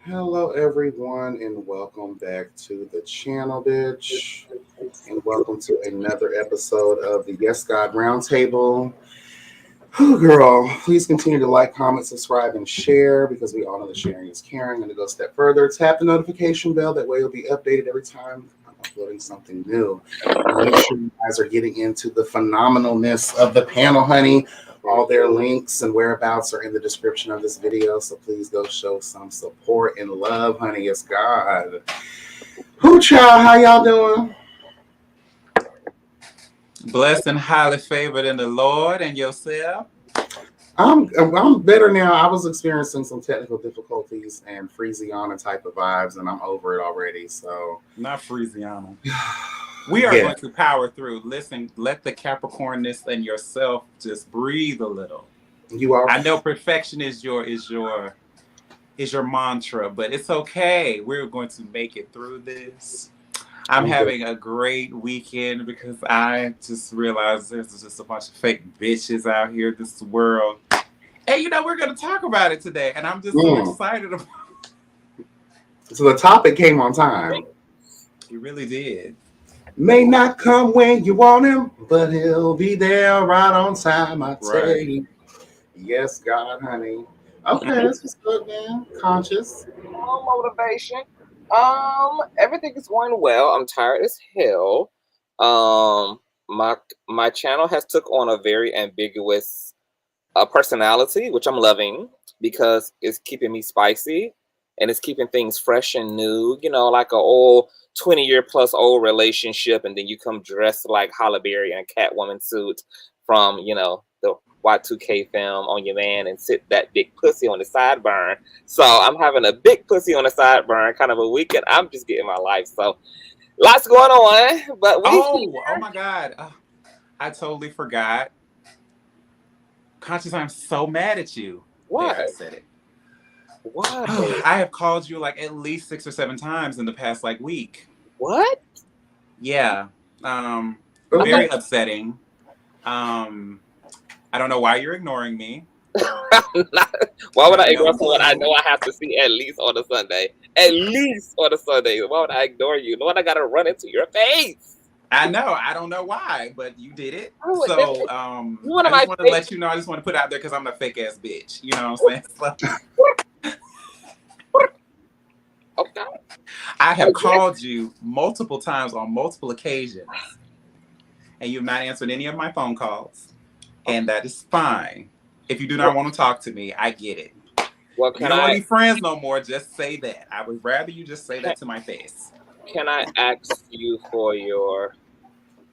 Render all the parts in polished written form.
Hello, everyone, and welcome back to the channel, bitch. And welcome to another episode of the Yes God Roundtable. Oh, girl, please continue to like, comment, subscribe, and share because we all know that sharing is caring. And to go a step further, tap the notification bell. That way, you'll be updated every time I'm uploading something new. And make sure you guys are getting into the phenomenalness of the panel, honey. All their links and whereabouts are in the description of this video. So please go show some support and love, honey. It's God. Who child? How y'all doing? Blessed and highly favored in the Lord, and yourself? I'm better now. I was experiencing some technical difficulties and Freeziana type of vibes, and I'm over it already. So Not Frisiana. We are going to power through. Listen, let the Capricornness and yourself just breathe a little. You are. I know perfection is your mantra, but it's okay. We're going to make it through this. I'm having a great weekend because I just realized there's just a bunch of fake bitches out here in this world. And we're going to talk about it today, and I'm just so excited about it. So the topic came on time. It really did. May not come when you want him, but he'll be there right on time, I tell you. Yes, God, honey. Okay, this was good, man. Conscious. Motivation. Everything is going well. I'm tired as hell. My channel has took on a very ambiguous personality, which I'm loving because it's keeping me spicy and it's keeping things fresh and new. Like a old 20-year plus old relationship, and then you come dressed like Halle Berry in a Catwoman suit from the Y2K film on your man and sit that big pussy on the sideburn. So I'm having a big pussy on the sideburn kind of a weekend. I'm just getting my life. So lots going on. But oh my God. I totally forgot. Conscious, I'm so mad at you. Why? There, I said it. Why? I have called you like at least 6 or 7 times in the past week. What? Yeah. Very upsetting. I don't know why you're ignoring me. Why would I ignore someone I know I have to see at least on a Sunday? At least on a Sunday. Why would I ignore you? Lord, I gotta run into your face. I know. I don't know why, but you did it. So I just want to let you know. I just want to put it out there because I'm a fake ass bitch. You know what I'm saying? Okay. I have called you multiple times on multiple occasions, and you've not answered any of my phone calls. And that is fine. If you do not want to talk to me, I get it. Well, you don't want to be friends no more. Just say that. I would rather you just say that to my face. Can I ask you for your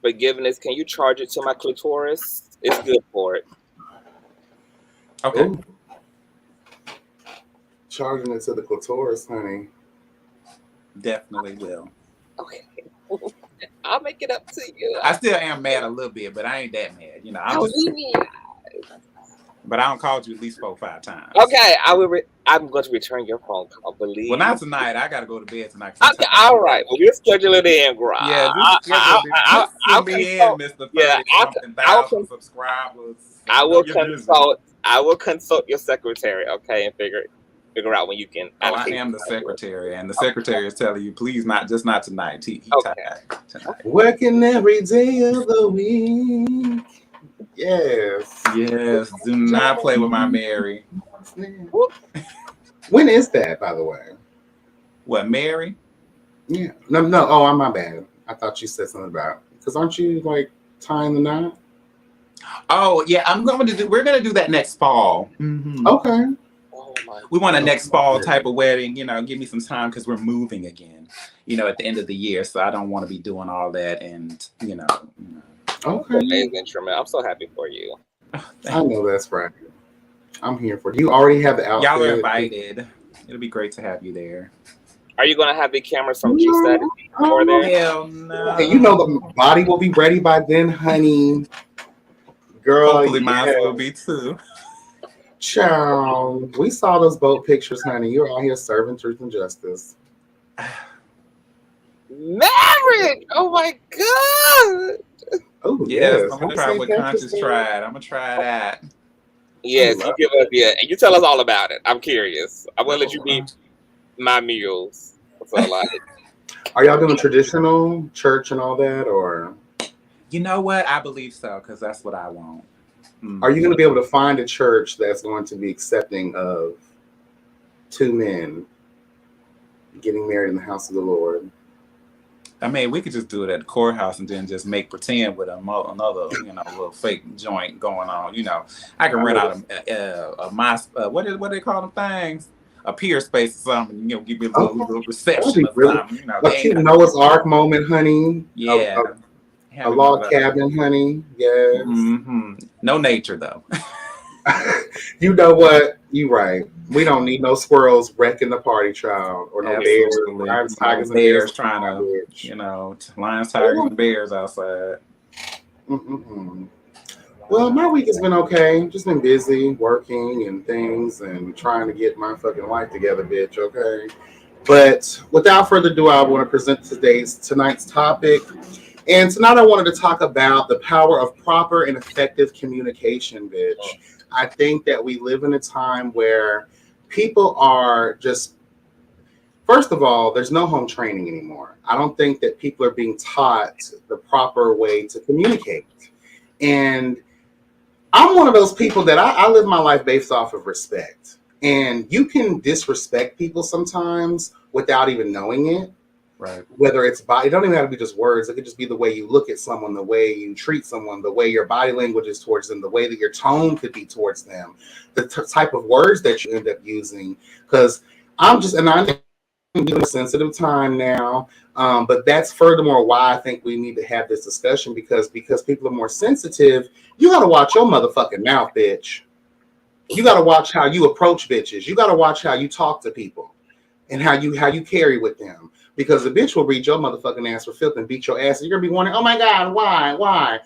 forgiveness? Can you charge it to my clitoris? It's good for it. Okay. Ooh. Charging it to the clitoris, honey. Definitely will. Okay. I'll make it up to you. I still am mad a little bit, but I ain't that mad. But I don't called you at least 4 or 5 times. Okay, I'm going to return your phone call. Believe. Well, not tonight. I got to go to bed tonight. Okay, all right. Well, we'll schedule it in, girl. Yeah, I'll be in, Mr. 30,000 subscribers. I will consult your secretary, okay, and figure out when you can. Oh, I am the secretary, and the secretary is telling you, please not tonight. Tonight. Working every day of the week. Yes. Do not play with my Mary. When is that, by the way? What, Mary? Yeah. No. Oh, I'm my bad. I thought you said something about, because aren't you tying the knot? Oh yeah, we're gonna do that next fall. Mm-hmm. Okay. We want a next fall type of wedding. Give me some time because we're moving again. At the end of the year, so I don't want to be doing all that and Okay. Amazing, TREMEL. I'm so happy for you. I know that's right. I'm here for it. You already have the outfit. Y'all are invited. It'll be great to have you there. Are you gonna have big cameras from G-Static over there? Hell no. Hey, the body will be ready by then, honey. Girl, hopefully mine will be too. Child, we saw those boat pictures, honey. You're out here serving truth and justice. Married! Oh my God! Oh yes, I'm gonna try what Conscious tried. I'm gonna try that. Yes, you give us and you tell us all about it. I'm curious. I'm gonna let you be my meals. So like, Are y'all doing traditional church and all that, or You know what? I believe so, because that's what I want. are you going to be able to find a church that's going to be accepting of two men getting married in the house of the Lord? I mean, we could just do it at the courthouse and then just make pretend with another, little fake joint going on. I can rent out what do they call them things? A pier space or something. Give me a little reception or Really something. a cute Noah's Ark moment, honey. Yeah. A log cabin, honey. Yes. Mm-hmm. No nature though. You know what? You right. We don't need no squirrels wrecking the party, child, or no bears, lions, tigers, and bears trying to, lions, tigers, and bears outside. Well, my week has been okay. Just been busy working and things and trying to get my fucking life together, bitch. Okay. But without further ado, I want to present tonight's topic. And tonight I wanted to talk about the power of proper and effective communication, bitch. I think that we live in a time where people are just, first of all, there's no home training anymore. I don't think that people are being taught the proper way to communicate. And I'm one of those people that I live my life based off of respect. And you can disrespect people sometimes without even knowing it. Right. Whether it's body, it don't even have to be just words. It could just be the way you look at someone, the way you treat someone, the way your body language is towards them, the way that your tone could be towards them, the type of words that you end up using. Because I'm in a sensitive time now, but that's furthermore why I think we need to have this discussion because people are more sensitive. You got to watch your motherfucking mouth, bitch. You got to watch how you approach bitches. You got to watch how you talk to people and how you carry with them. Because the bitch will read your motherfucking ass for filth and beat your ass. And you're going to be wondering, oh my God, why?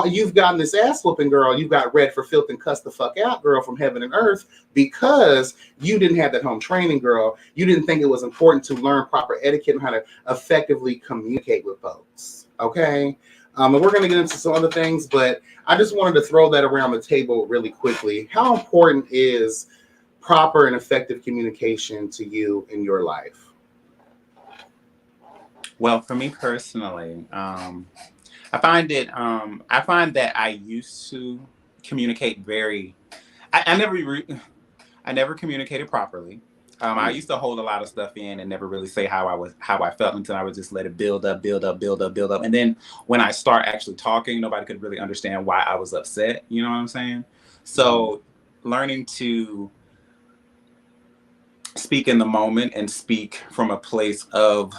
You've gotten this ass whooping, girl. You got read for filth and cussed the fuck out, girl, from heaven and earth because you didn't have that home training, girl. You didn't think it was important to learn proper etiquette and how to effectively communicate with folks. Okay? And we're going to get into some other things, but I just wanted to throw that around the table really quickly. How important is proper and effective communication to you in your life? Well, for me personally, I find that I used to communicate I never communicated properly. I used to hold a lot of stuff in and never really say how I felt until I would just let it build up. And then when I start actually talking, nobody could really understand why I was upset. You know what I'm saying? So learning to speak in the moment and speak from a place of,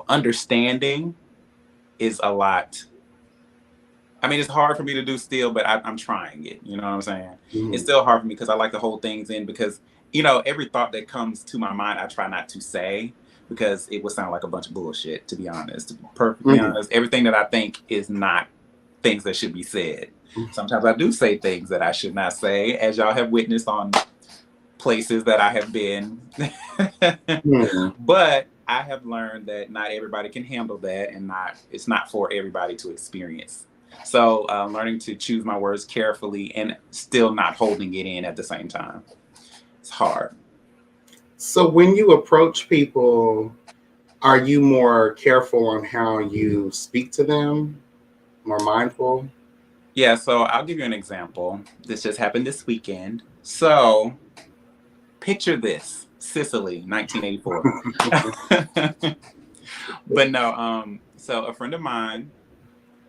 understanding is a lot. I mean, it's hard for me to do still, but I'm trying it. You know what I'm saying? It's still hard for me because I like to hold things in because, every thought that comes to my mind, I try not to say because it would sound like a bunch of bullshit, to be honest. To be perfectly honest, everything that I think is not things that should be said. Sometimes I do say things that I should not say, as y'all have witnessed on places that I have been. But I have learned that not everybody can handle that and it's not for everybody to experience. So learning to choose my words carefully and still not holding it in at the same time. It's hard. So when you approach people, are you more careful on how you speak to them? More mindful? Yeah, so I'll give you an example. This just happened this weekend. So picture this, Sicily, 1984. But no, so a friend of mine,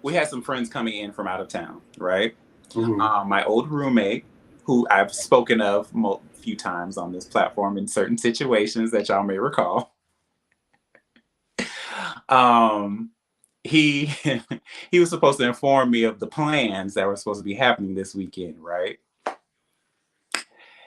we had some friends coming in from out of town, right? My old roommate, who I've spoken of a few times on this platform in certain situations that y'all may recall. He he was supposed to inform me of the plans that were supposed to be happening this weekend, right?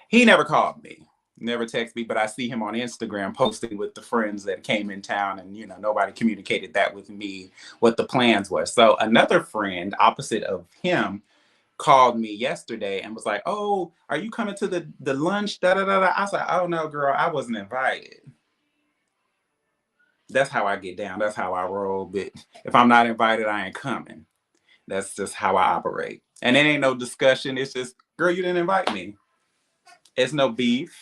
He never called me, never texted me, but I see him on Instagram posting with the friends that came in town, and nobody communicated that with me what the plans were. So another friend opposite of him called me yesterday and was like, "Oh, are you coming to the lunch?" Da da da da. I was like, "Oh no, girl, I wasn't invited." That's how I get down. That's how I roll. But if I'm not invited, I ain't coming. That's just how I operate. And it ain't no discussion. It's just, girl, you didn't invite me. It's no beef.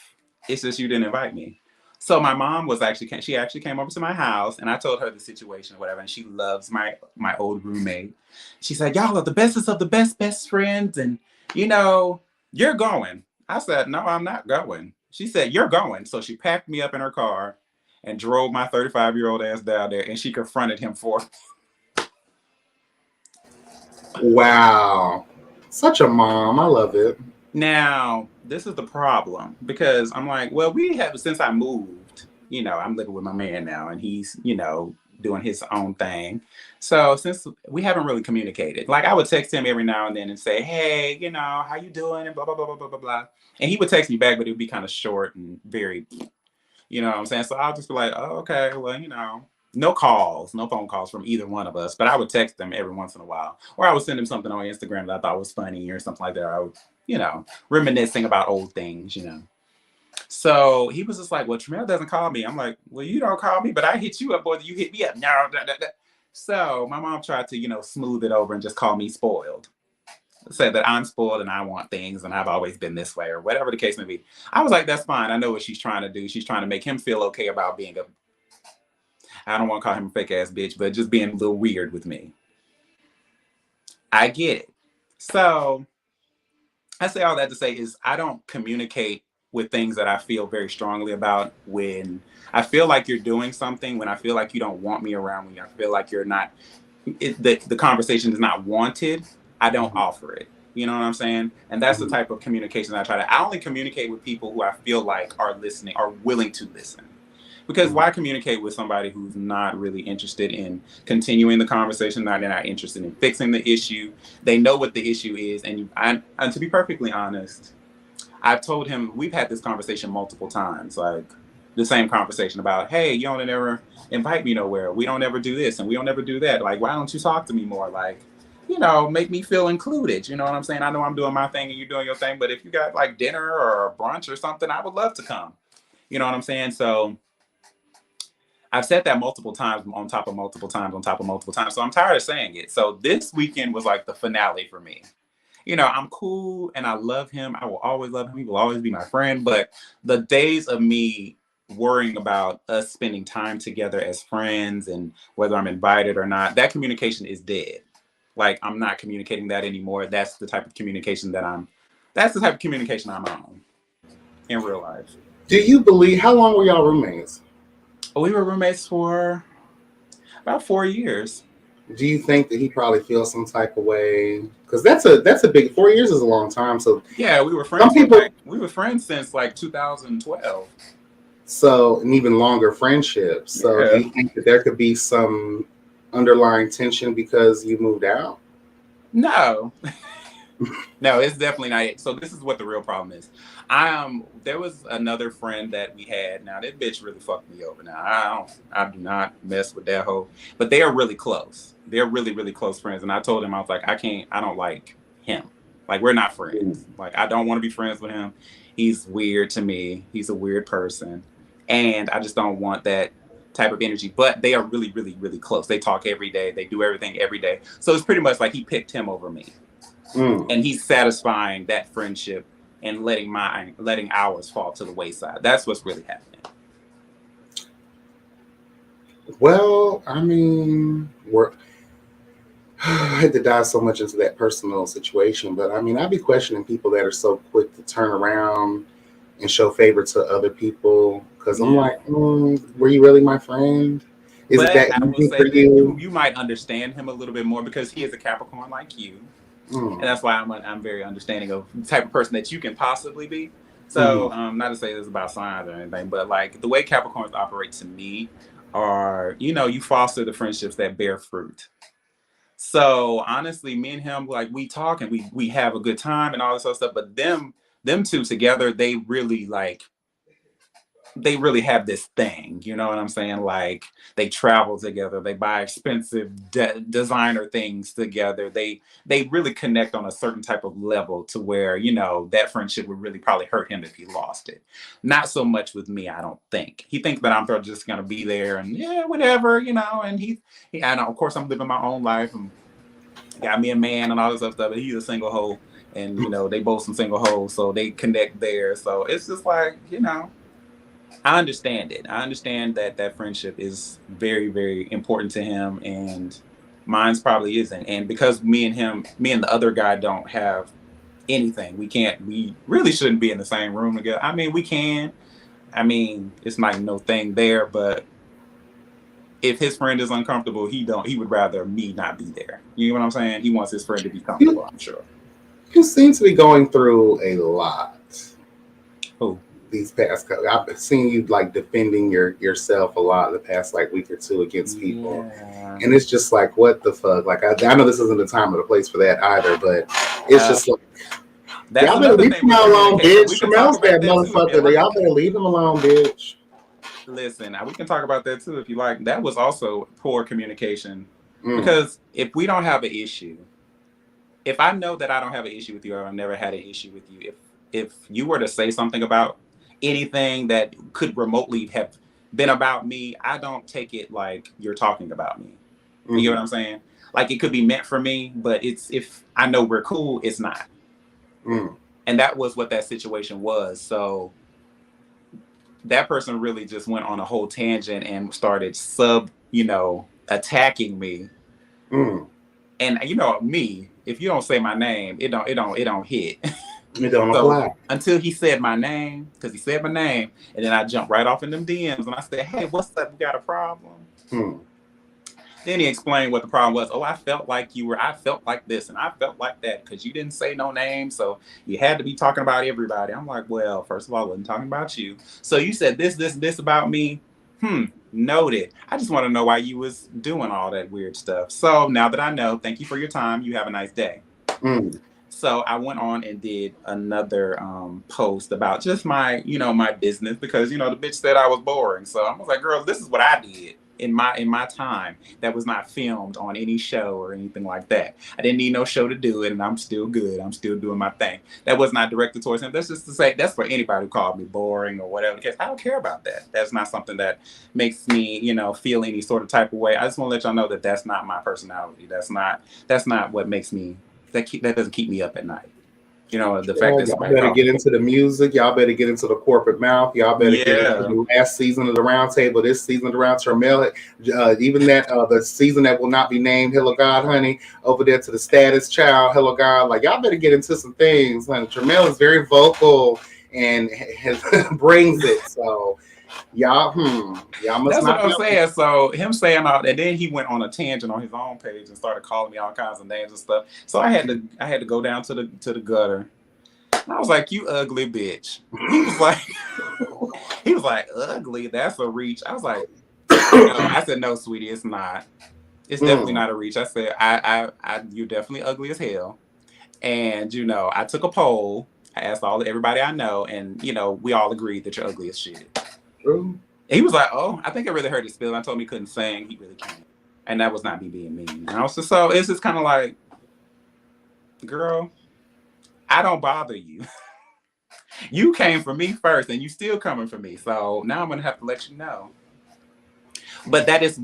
It's just you didn't invite me. So my mom was she actually came over to my house, and I told her the situation or whatever, and she loves my old roommate. She said, "Y'all are the bestest of the best friends, and you're going." I said, "No, I'm not going." She said, "You're going." So she packed me up in her car and drove my 35-year-old ass down there, and she confronted him for it. Wow. Such a mom. I love it. Now, this is the problem, because I'm like, well, we have, since I moved, I'm living with my man now, and he's, doing his own thing. So since we haven't really communicated, like I would text him every now and then and say, hey, how you doing? And blah, blah, blah, blah, blah, blah, blah. And he would text me back, but it would be kind of short and very, you know what I'm saying? So I'll just be like, oh, okay, well, no calls, no phone calls from either one of us, but I would text him every once in a while, or I would send him something on Instagram that I thought was funny or something like that. I would, reminiscing about old things. So he was just like, well, TREMEL doesn't call me. I'm like, well, you don't call me, but I hit you up more than you hit me up. No, da, da, da. So my mom tried to, smooth it over and just call me spoiled. Said that I'm spoiled and I want things and I've always been this way or whatever the case may be. I was like, that's fine. I know what she's trying to do. She's trying to make him feel okay about being I don't want to call him a fake ass bitch, but just being a little weird with me. I get it. So I say all that to say is I don't communicate with things that I feel very strongly about. When I feel like you're doing something, when I feel like you don't want me around, when I feel like you're not, the conversation is not wanted, I don't offer it. You know what I'm saying? And that's the type of communication I try to. I only communicate with people who I feel like are listening, are willing to listen. Because why communicate with somebody who's not really interested in continuing the conversation, they're not interested in fixing the issue? They know what the issue is. And to be perfectly honest, I've told him, we've had this conversation multiple times, like the same conversation about, hey, you don't ever invite me nowhere. We don't ever do this and we don't ever do that. Like, why don't you talk to me more? Like, make me feel included. You know what I'm saying? I know I'm doing my thing and you're doing your thing, but if you got like dinner or brunch or something, I would love to come. You know what I'm saying? So I've said that multiple times on top of multiple times on top of multiple times. So I'm tired of saying it. So this weekend was like the finale for me. I'm cool and I love him. I will always love him. He will always be my friend. But the days of me worrying about us spending time together as friends and whether I'm invited or not, that communication is dead. Like, I'm not communicating that anymore. That's the type of communication I'm on in real life. Do you believe, how long were y'all roommates? We were roommates for about 4 years. Do you think that he probably feels some type of way? Because that's a big, 4 years is a long time. So yeah, we were friends. We were friends since like 2012. So an even longer friendship. So do you think that there could be some underlying tension because you moved out? No. No, it's definitely not it. So this is what the real problem is. There was another friend that we had. Now that bitch really fucked me over. Now I do not mess with that hoe. But they are really close. They're really, really close friends. And I told him, I was like, I don't like him. Like, we're not friends. Like, I don't want to be friends with him. He's weird to me. He's a weird person. And I just don't want that type of energy. But they are really, really, really close. They talk every day. They do everything every day. So it's pretty much like he picked him over me. And he's satisfying that friendship and letting ours fall to the wayside. That's what's really happening. Well, I mean, I hate to dive so much into that personal situation, but I mean, I'd be questioning people that are so quick to turn around and show favor to other people. Because I'm like, were you really my friend? Is it that easy for you? You might understand him a little bit more because he is a Capricorn like you. And that's why I'm very understanding of the type of person that you can possibly be. So not to say this is about signs or anything, but like the way Capricorns operate to me are, you foster the friendships that bear fruit. So honestly, me and him, like, we talk and we have a good time and all this other stuff. But them two together, they really have this thing, you know what I'm saying? Like, they travel together, they buy expensive designer things together. They really connect on a certain type of level to where, that friendship would really probably hurt him if he lost it. Not so much with me, I don't think. He thinks that I'm just gonna be there and whatever, and and of course I'm living my own life and got me a man and all this other stuff, but he's a single hoe and they both some single hoes, so they connect there. So it's just like, I understand it. I understand that that friendship is very, very important to him, and mine's probably isn't. And because me and the other guy don't have anything, we really shouldn't be in the same room together. I mean, we can. I mean, it's like no thing there, but if his friend is uncomfortable, he would rather me not be there. You know what I'm saying? He wants his friend to be comfortable, I'm sure. You seem to be going through a lot. Who? These past couple, I've seen you like defending yourself a lot the past like week or two against people, and it's just like, what the fuck? Like, I know this isn't the time or the place for that either, but it's just like, y'all better leave him alone, bitch. Tremel's that motherfucker. Y'all better leave him alone, bitch. Listen, we can talk about that too if you like. That was also poor communication, because if we don't have an issue, if I know that I don't have an issue with you, or I've never had an issue with you, if you were to say something about anything that could remotely have been about me, I don't take it like you're talking about me. You get what I'm saying? Like, it could be meant for me, but it's, if I know we're cool, it's not. And that was what that situation was. So that person really just went on a whole tangent and started attacking me. And you know me, if you don't say my name, it don't hit. It don't apply. Until he said my name, because he said my name, and then I jumped right off in them DMs and I said, hey, what's up? We got a problem. Then he explained what the problem was. Oh, I felt like this and I felt like that because you didn't say no name. So you had to be talking about everybody. I'm like, well, first of all, I wasn't talking about you. So you said this about me. Noted. I just want to know why you was doing all that weird stuff. So now that I know, thank you for your time. You have a nice day. So I went on and did another post about just my business, because, the bitch said I was boring. So I was like, girl, this is what I did in my time that was not filmed on any show or anything like that. I didn't need no show to do it, and I'm still good. I'm still doing my thing. That was not directed towards him. That's just to say, that's for anybody who called me boring or whatever, because I don't care about that. That's not something that makes me, feel any sort of type of way. I just want to let y'all know that that's not my personality. That's not what makes me, that doesn't keep me up at night. The fact that y'all better get into the music. Y'all better get into the corporate mouth. Y'all better get into the last season of the Roundtable. This season of the Round TREMEL, even that the season that will not be named. Hello God, honey, over there to the status child. Hello God, like, y'all better get into some things. Honey. TREMEL is very vocal and brings it. So y'all must. That's what I'm saying. So him saying all that, then he went on a tangent on his own page and started calling me all kinds of names and stuff. So I had to go down to the gutter. And I was like, you ugly bitch. He was like, ugly? That's a reach. I was like, no. I said, no, sweetie, it's not. It's definitely not a reach. I said, you're definitely ugly as hell. And I took a poll. I asked everybody I know, and we all agreed that you're ugly as shit. And he was like, oh, I think I really heard his spiel. I told him he couldn't sing. He really can't. And that was not me being mean. And I was just, so it's just kind of like, girl, I don't bother you. You came for me first, and you still coming for me. So now I'm going to have to let you know. But that's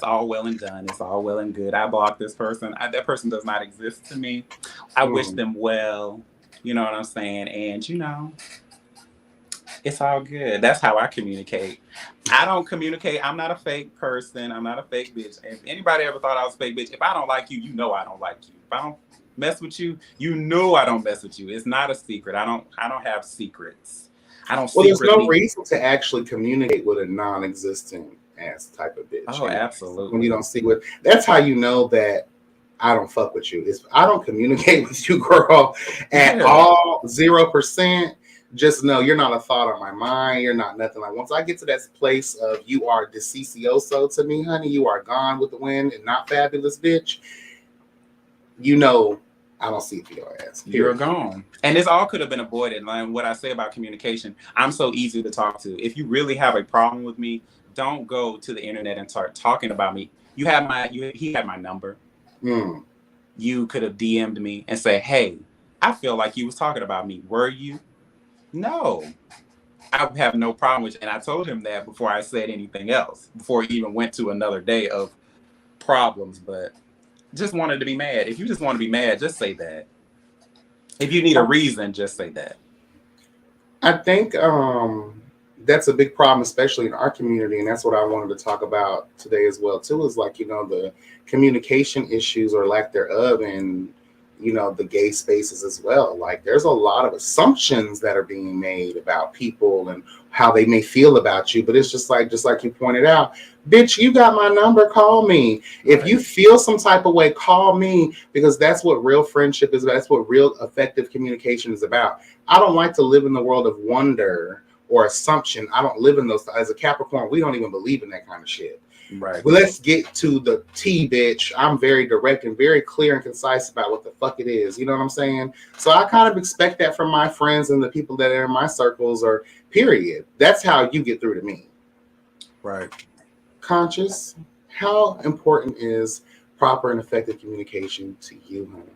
all well and done. It's all well and good. I blocked this person. That person does not exist to me. I wish them well. You know what I'm saying? And, it's all good. That's how I communicate. I don't communicate. I'm not a fake person. I'm not a fake bitch. If anybody ever thought I was a fake bitch, if I don't like you, you know I don't like you. If I don't mess with you, you know I don't mess with you. It's not a secret. I don't have secrets. I don't. Well, there's no reason to actually communicate with a non-existent ass type of bitch. Oh, absolutely. When you don't see what, that's how you know that I don't fuck with you. If I don't communicate with you, girl, at all, 0%. Just know you're not a thought on my mind. You're not nothing. Like, once I get to that place of you are delicioso to me, honey, you are gone with the wind and not fabulous, bitch. I don't see it for your ass. You're gone. And this all could have been avoided. Like what I say about communication, I'm so easy to talk to. If you really have a problem with me, don't go to the internet and start talking about me. He had my number. You could have DM'd me and say, hey, I feel like you was talking about me. Were you? No, I have no problem with it. And I told him that before I said anything else, before he even went to another day of problems, but just wanted to be mad. If you just want to be mad, just say that. If you need a reason, just say that. I think that's a big problem, especially in our community, and that's what I wanted to talk about today as well too, is like, the communication issues or lack thereof in the gay spaces as well. Like, there's a lot of assumptions that are being made about people and how they may feel about you, but it's just like you pointed out, bitch, you got my number, call me. If you feel some type of way, call me, because that's what real friendship is about. That's what real effective communication is about. I don't like to live in the world of wonder or assumption. I don't live in those. As a Capricorn, we don't even believe in that kind of shit. Right. But let's get to the T, bitch. I'm very direct and very clear and concise about what the fuck it is. You know what I'm saying? So I kind of expect that from my friends and the people that are in my circles, or period. That's how you get through to me. Right. Conscious, how important is proper and effective communication to you, honey?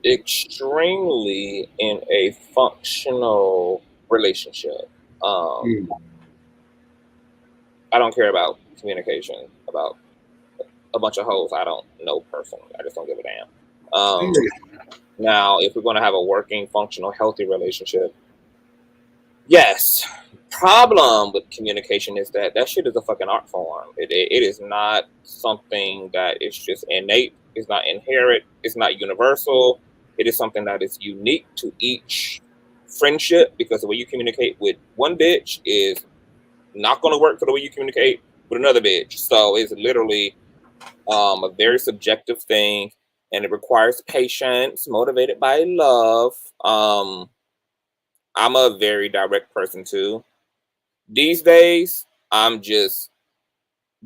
Extremely in a functional relationship. I don't care about communication about a bunch of hoes I don't know personally. I just don't give a damn. Now, if we're going to have a working, functional, healthy relationship, yes. Problem with communication is that shit is a fucking art form. It is not something that is just innate. It's not inherent. It's not universal. It is something that is unique to each friendship, because the way you communicate with one bitch is not going to work for the way you communicate with another bitch. So it's literally a very subjective thing, and it requires patience, motivated by love. I'm a very direct person too. These days, I'm just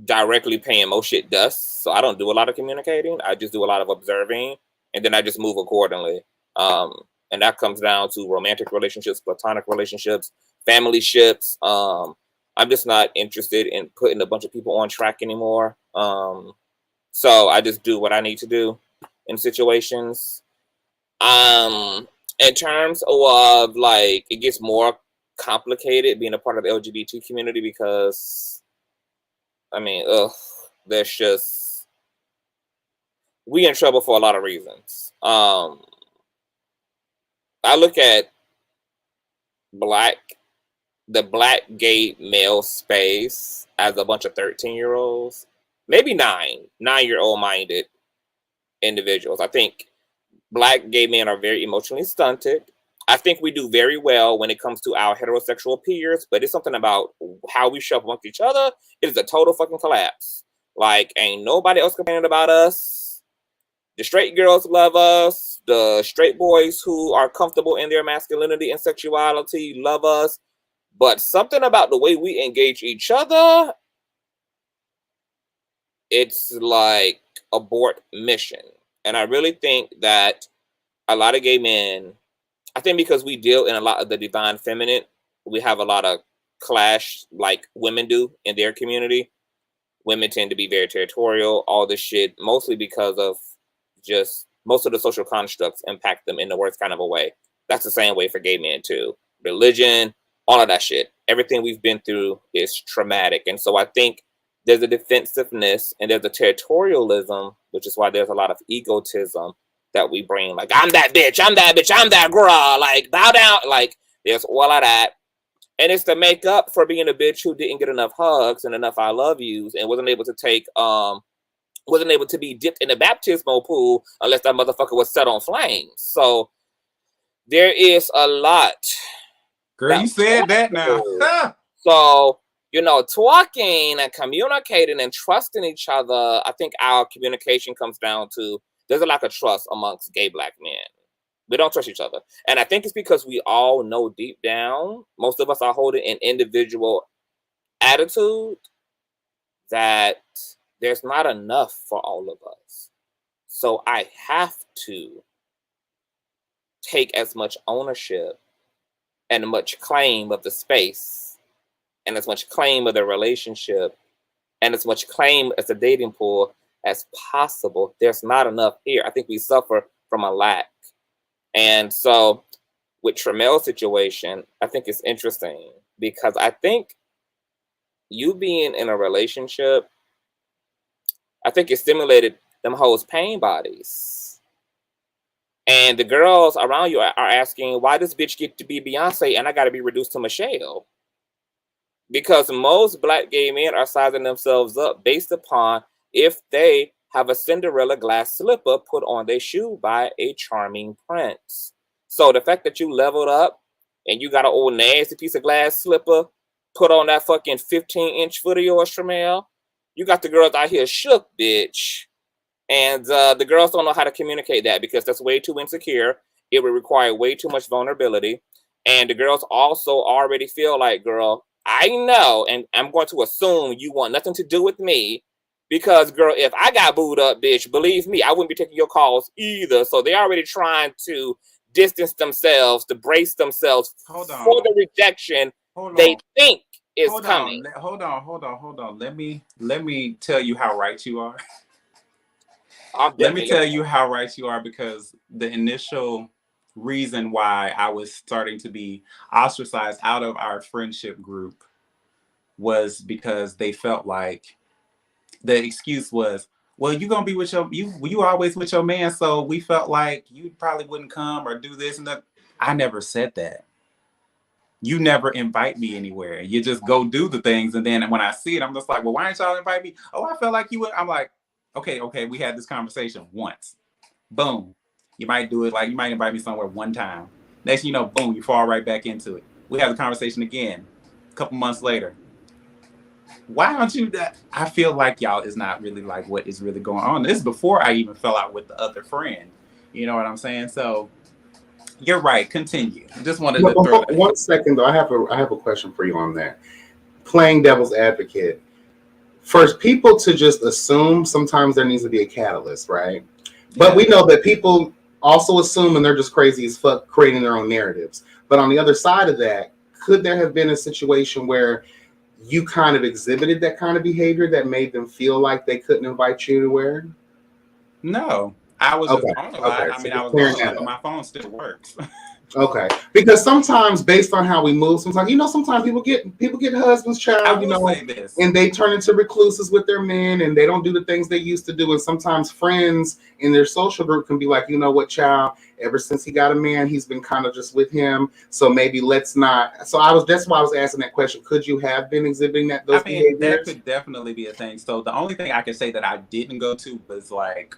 directly paying most shit dust, so I don't do a lot of communicating. I just do a lot of observing, and then I just move accordingly. And that comes down to romantic relationships, platonic relationships, family ships. I'm just not interested in putting a bunch of people on track anymore. So I just do what I need to do in situations. In terms of like, it gets more complicated being a part of the LGBT community, because I mean, there's just, we in trouble for a lot of reasons. I look at the black gay male space as a bunch of 13-year-olds, maybe 9-year-old minded individuals. I think black gay men are very emotionally stunted. I think we do very well when it comes to our heterosexual peers, but it's something about how we show up amongst each other. It is a total fucking collapse. Like, ain't nobody else complaining about us. The straight girls love us. The straight boys who are comfortable in their masculinity and sexuality love us. But something about the way we engage each other, it's like abort mission. And I really think that a lot of gay men, I think because we deal in a lot of the divine feminine, we have a lot of clash like women do in their community. Women tend to be very territorial, all this shit, mostly because of just most of the social constructs impact them in the worst kind of a way. That's the same way for gay men too. Religion, all of that shit. Everything we've been through is traumatic. And so I think there's a defensiveness and there's a territorialism, which is why there's a lot of egotism that we bring. Like, I'm that bitch, I'm that bitch, I'm that girl. Like, bow down. Like, there's all of that. And it's to make up for being a bitch who didn't get enough hugs and enough I love yous and wasn't able to take, wasn't able to be dipped in the baptismal pool unless that motherfucker was set on flames. So there is a lot. Girl, you said that now. So, talking and communicating and trusting each other, I think our communication comes down to, there's a lack of trust amongst gay black men. We don't trust each other. And I think it's because we all know deep down, most of us are holding an individual attitude that there's not enough for all of us. So I have to take as much ownership and much claim of the space and as much claim of the relationship and as much claim as the dating pool as possible. There's not enough here. I think we suffer from a lack. And so with TREMEL situation, I think it's interesting because I think you being in a relationship, I think it stimulated them hoes pain bodies. And the girls around you are asking, why does bitch get to be Beyonce and I got to be reduced to Michelle? Because most Black gay men are sizing themselves up based upon if they have a Cinderella glass slipper put on their shoe by a charming prince. So the fact that you leveled up and you got an old nasty piece of glass slipper put on that fucking 15-inch foot of yours, TREMEL, you got the girls out here shook, bitch. And the girls don't know how to communicate that because that's way too insecure. It would require way too much vulnerability. And the girls also already feel like, girl, I know, and I'm going to assume you want nothing to do with me because, girl, if I got booed up, bitch, believe me, I wouldn't be taking your calls either. So they're already trying to distance themselves, to brace themselves for the rejection they think is coming. Hold on. Let me tell you how right you are. Let me tell you how right you are, because the initial reason why I was starting to be ostracized out of our friendship group was because they felt like the excuse was, well, you gonna be with you always with your man, so we felt like you probably wouldn't come or do this and that. I never said that. You never invite me anywhere. You just go do the things, and then when I see it, I'm just like, well, why didn't y'all invite me? Oh, I felt like you would. I'm like, okay, we had this conversation once. Boom. You might do it, like you might invite me somewhere one time. Next thing you know, boom, you fall right back into it. We have the conversation again a couple months later. Why aren't you that? I feel like y'all is not really like what is really going on. This is before I even fell out with the other friend. You know what I'm saying? So you're right. Continue. I just wanted to throw that. 1 second though. I have a question for you on that. Playing devil's advocate. For people to just assume, sometimes there needs to be a catalyst, right? But we know that people also assume, and they're just crazy as fuck creating their own narratives. But on the other side of that, could there have been a situation where you kind of exhibited that kind of behavior that made them feel like they couldn't invite you to where? No, I was just on a lot. I mean, I was on a lot, but my phone still works. Okay, because sometimes based on how we move, sometimes sometimes people get husbands, child, and they turn into recluses with their men, and they don't do the things they used to do. And sometimes friends in their social group can be like, you know what, child, ever since he got a man, he's been kind of just with him. So maybe let's not. So that's why I was asking that question. Could you have been exhibiting those behaviors? That could definitely be a thing. So the only thing I can say that I didn't go to was like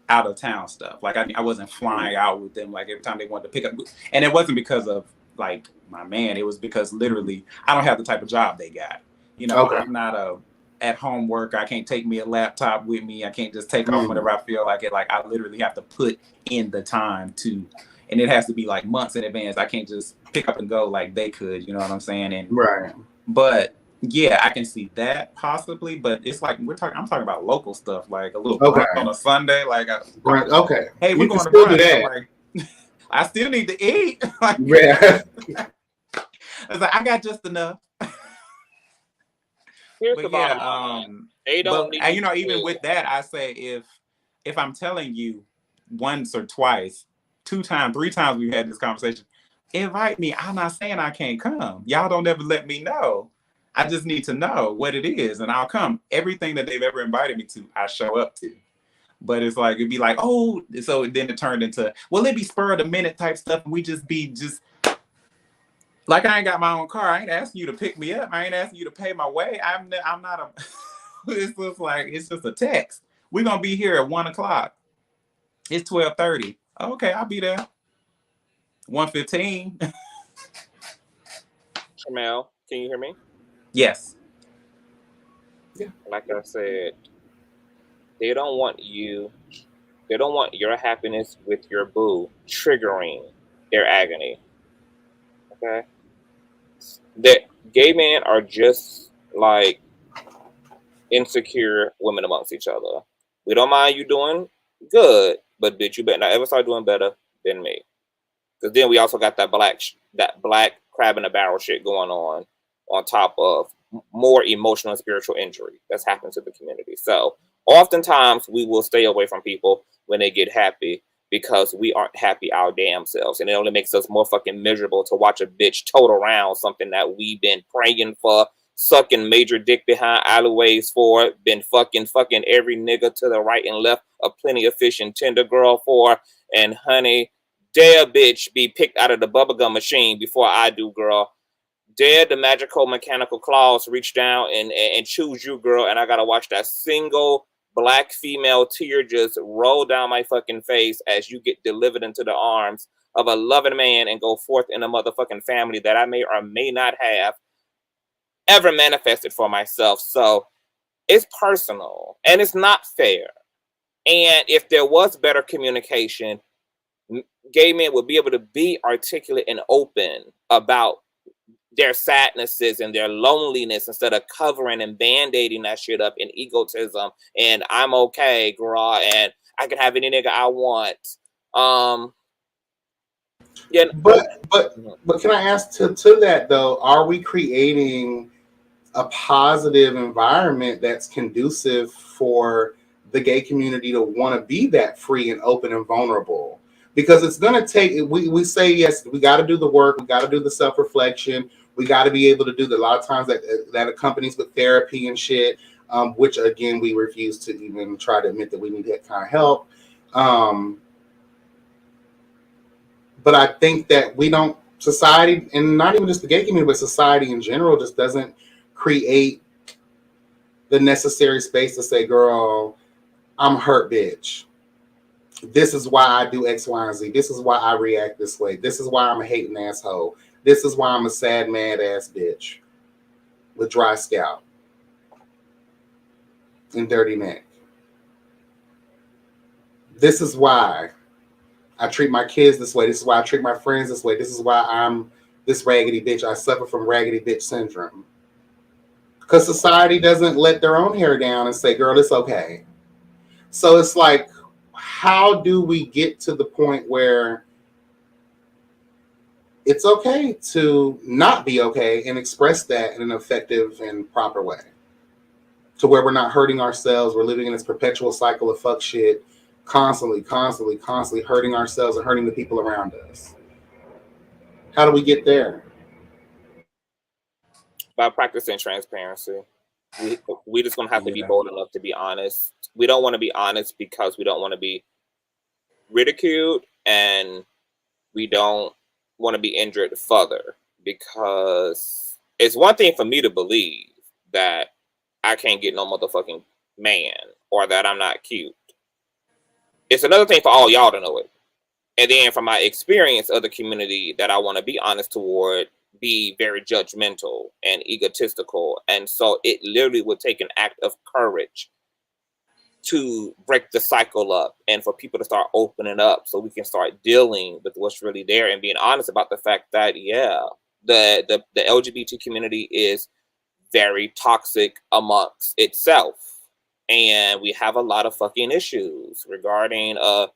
out of town stuff. Like I wasn't flying out with them like every time they wanted to pick up, and it wasn't because of like my man. It was because literally I don't have the type of job they got. I'm not a at home worker. I can't take me a laptop with me. I can't just take off whenever I feel like it. Like I literally have to put in the time to, and it has to be like months in advance. I can't just pick up and go like they could. You know what I'm saying? And right. But yeah, I can see that possibly, but it's like I'm talking about local stuff, like a little brunch on a Sunday, like okay. Hey, we're going to brunch. Like, I still need to eat. Like, yeah. I was like, I got just enough. Here's the bottom line. They don't need even with that, I say if I'm telling you once or twice, 2 times, 3 times we've had this conversation, invite me. I'm not saying I can't come. Y'all don't ever let me know. I just need to know what it is, and I'll come. Everything that they've ever invited me to, I show up to. But it's like, it'd be like, oh, so then it turned into, well, it'd be spur of the minute type stuff, and we just like, I ain't got my own car. I ain't asking you to pick me up. I ain't asking you to pay my way. I'm not a, it's just like, it's just a text. We're going to be here at 1:00. It's 12:30. Okay, I'll be there. 1:15. TREMEL, can you hear me? Yes. Yeah. Like I said, they don't want your happiness with your boo triggering their agony. Okay? That gay men are just like insecure women amongst each other. We don't mind you doing good, but bitch, you better not ever start doing better than me. Because then we also got that black crab in a barrel shit going on top of more emotional and spiritual injury that's happened to the community. So oftentimes we will stay away from people when they get happy because we aren't happy our damn selves. And it only makes us more fucking miserable to watch a bitch tote around something that we've been praying for sucking major dick behind alleyways for, been fucking every nigga to the right and left, a plenty of fish and tender girl for, and honey, dare bitch be picked out of the bubblegum machine before I do, girl. Dare the magical mechanical claws reach down and choose you, girl, and I gotta watch that single black female tear just roll down my fucking face as you get delivered into the arms of a loving man and go forth in a motherfucking family that I may or may not have ever manifested for myself. So it's personal and it's not fair. And if there was better communication, gay men would be able to be articulate and open about their sadnesses and their loneliness instead of covering and band-aiding that shit up in egotism and I'm okay, girl, and I can have any nigga I want. Yeah. But can I ask to that though, are we creating a positive environment that's conducive for the gay community to want to be that free and open and vulnerable? Because it's going to take, we say, yes, we got to do the work. We got to do the self-reflection. We got to be able to do a lot of times that accompanies with therapy and shit, which again, we refuse to even try to admit that we need that kind of help. But I think that we don't, society, and not even just the gay community, but society in general just doesn't create the necessary space to say, girl, I'm hurt, bitch. This is why I do X, Y, and Z. This is why I react this way. This is why I'm a hating asshole. This is why I'm a sad, mad ass bitch with dry scalp and dirty neck. This is why I treat my kids this way. This is why I treat my friends this way. This is why I'm this raggedy bitch. I suffer from raggedy bitch syndrome. Because society doesn't let their own hair down and say, girl, it's okay. So it's like, how do we get to the point where it's okay to not be okay and express that in an effective and proper way? To where we're not hurting ourselves. We're living in this perpetual cycle of fuck shit, constantly hurting ourselves and hurting the people around us. How do we get there? By practicing transparency. We just gonna have to be bold enough to be honest. We don't want to be honest because we don't want to be ridiculed, and we don't want to be injured further, because it's one thing for me to believe that I can't get no motherfucking man or that I'm not cute. It's another thing for all y'all to know it. And then from my experience of the community that I want to be honest toward, be very judgmental and egotistical. And so it literally would take an act of courage to break the cycle up and for people to start opening up so we can start dealing with what's really there and being honest about the fact that, yeah, the LGBT community is very toxic amongst itself. And we have a lot of fucking issues regarding a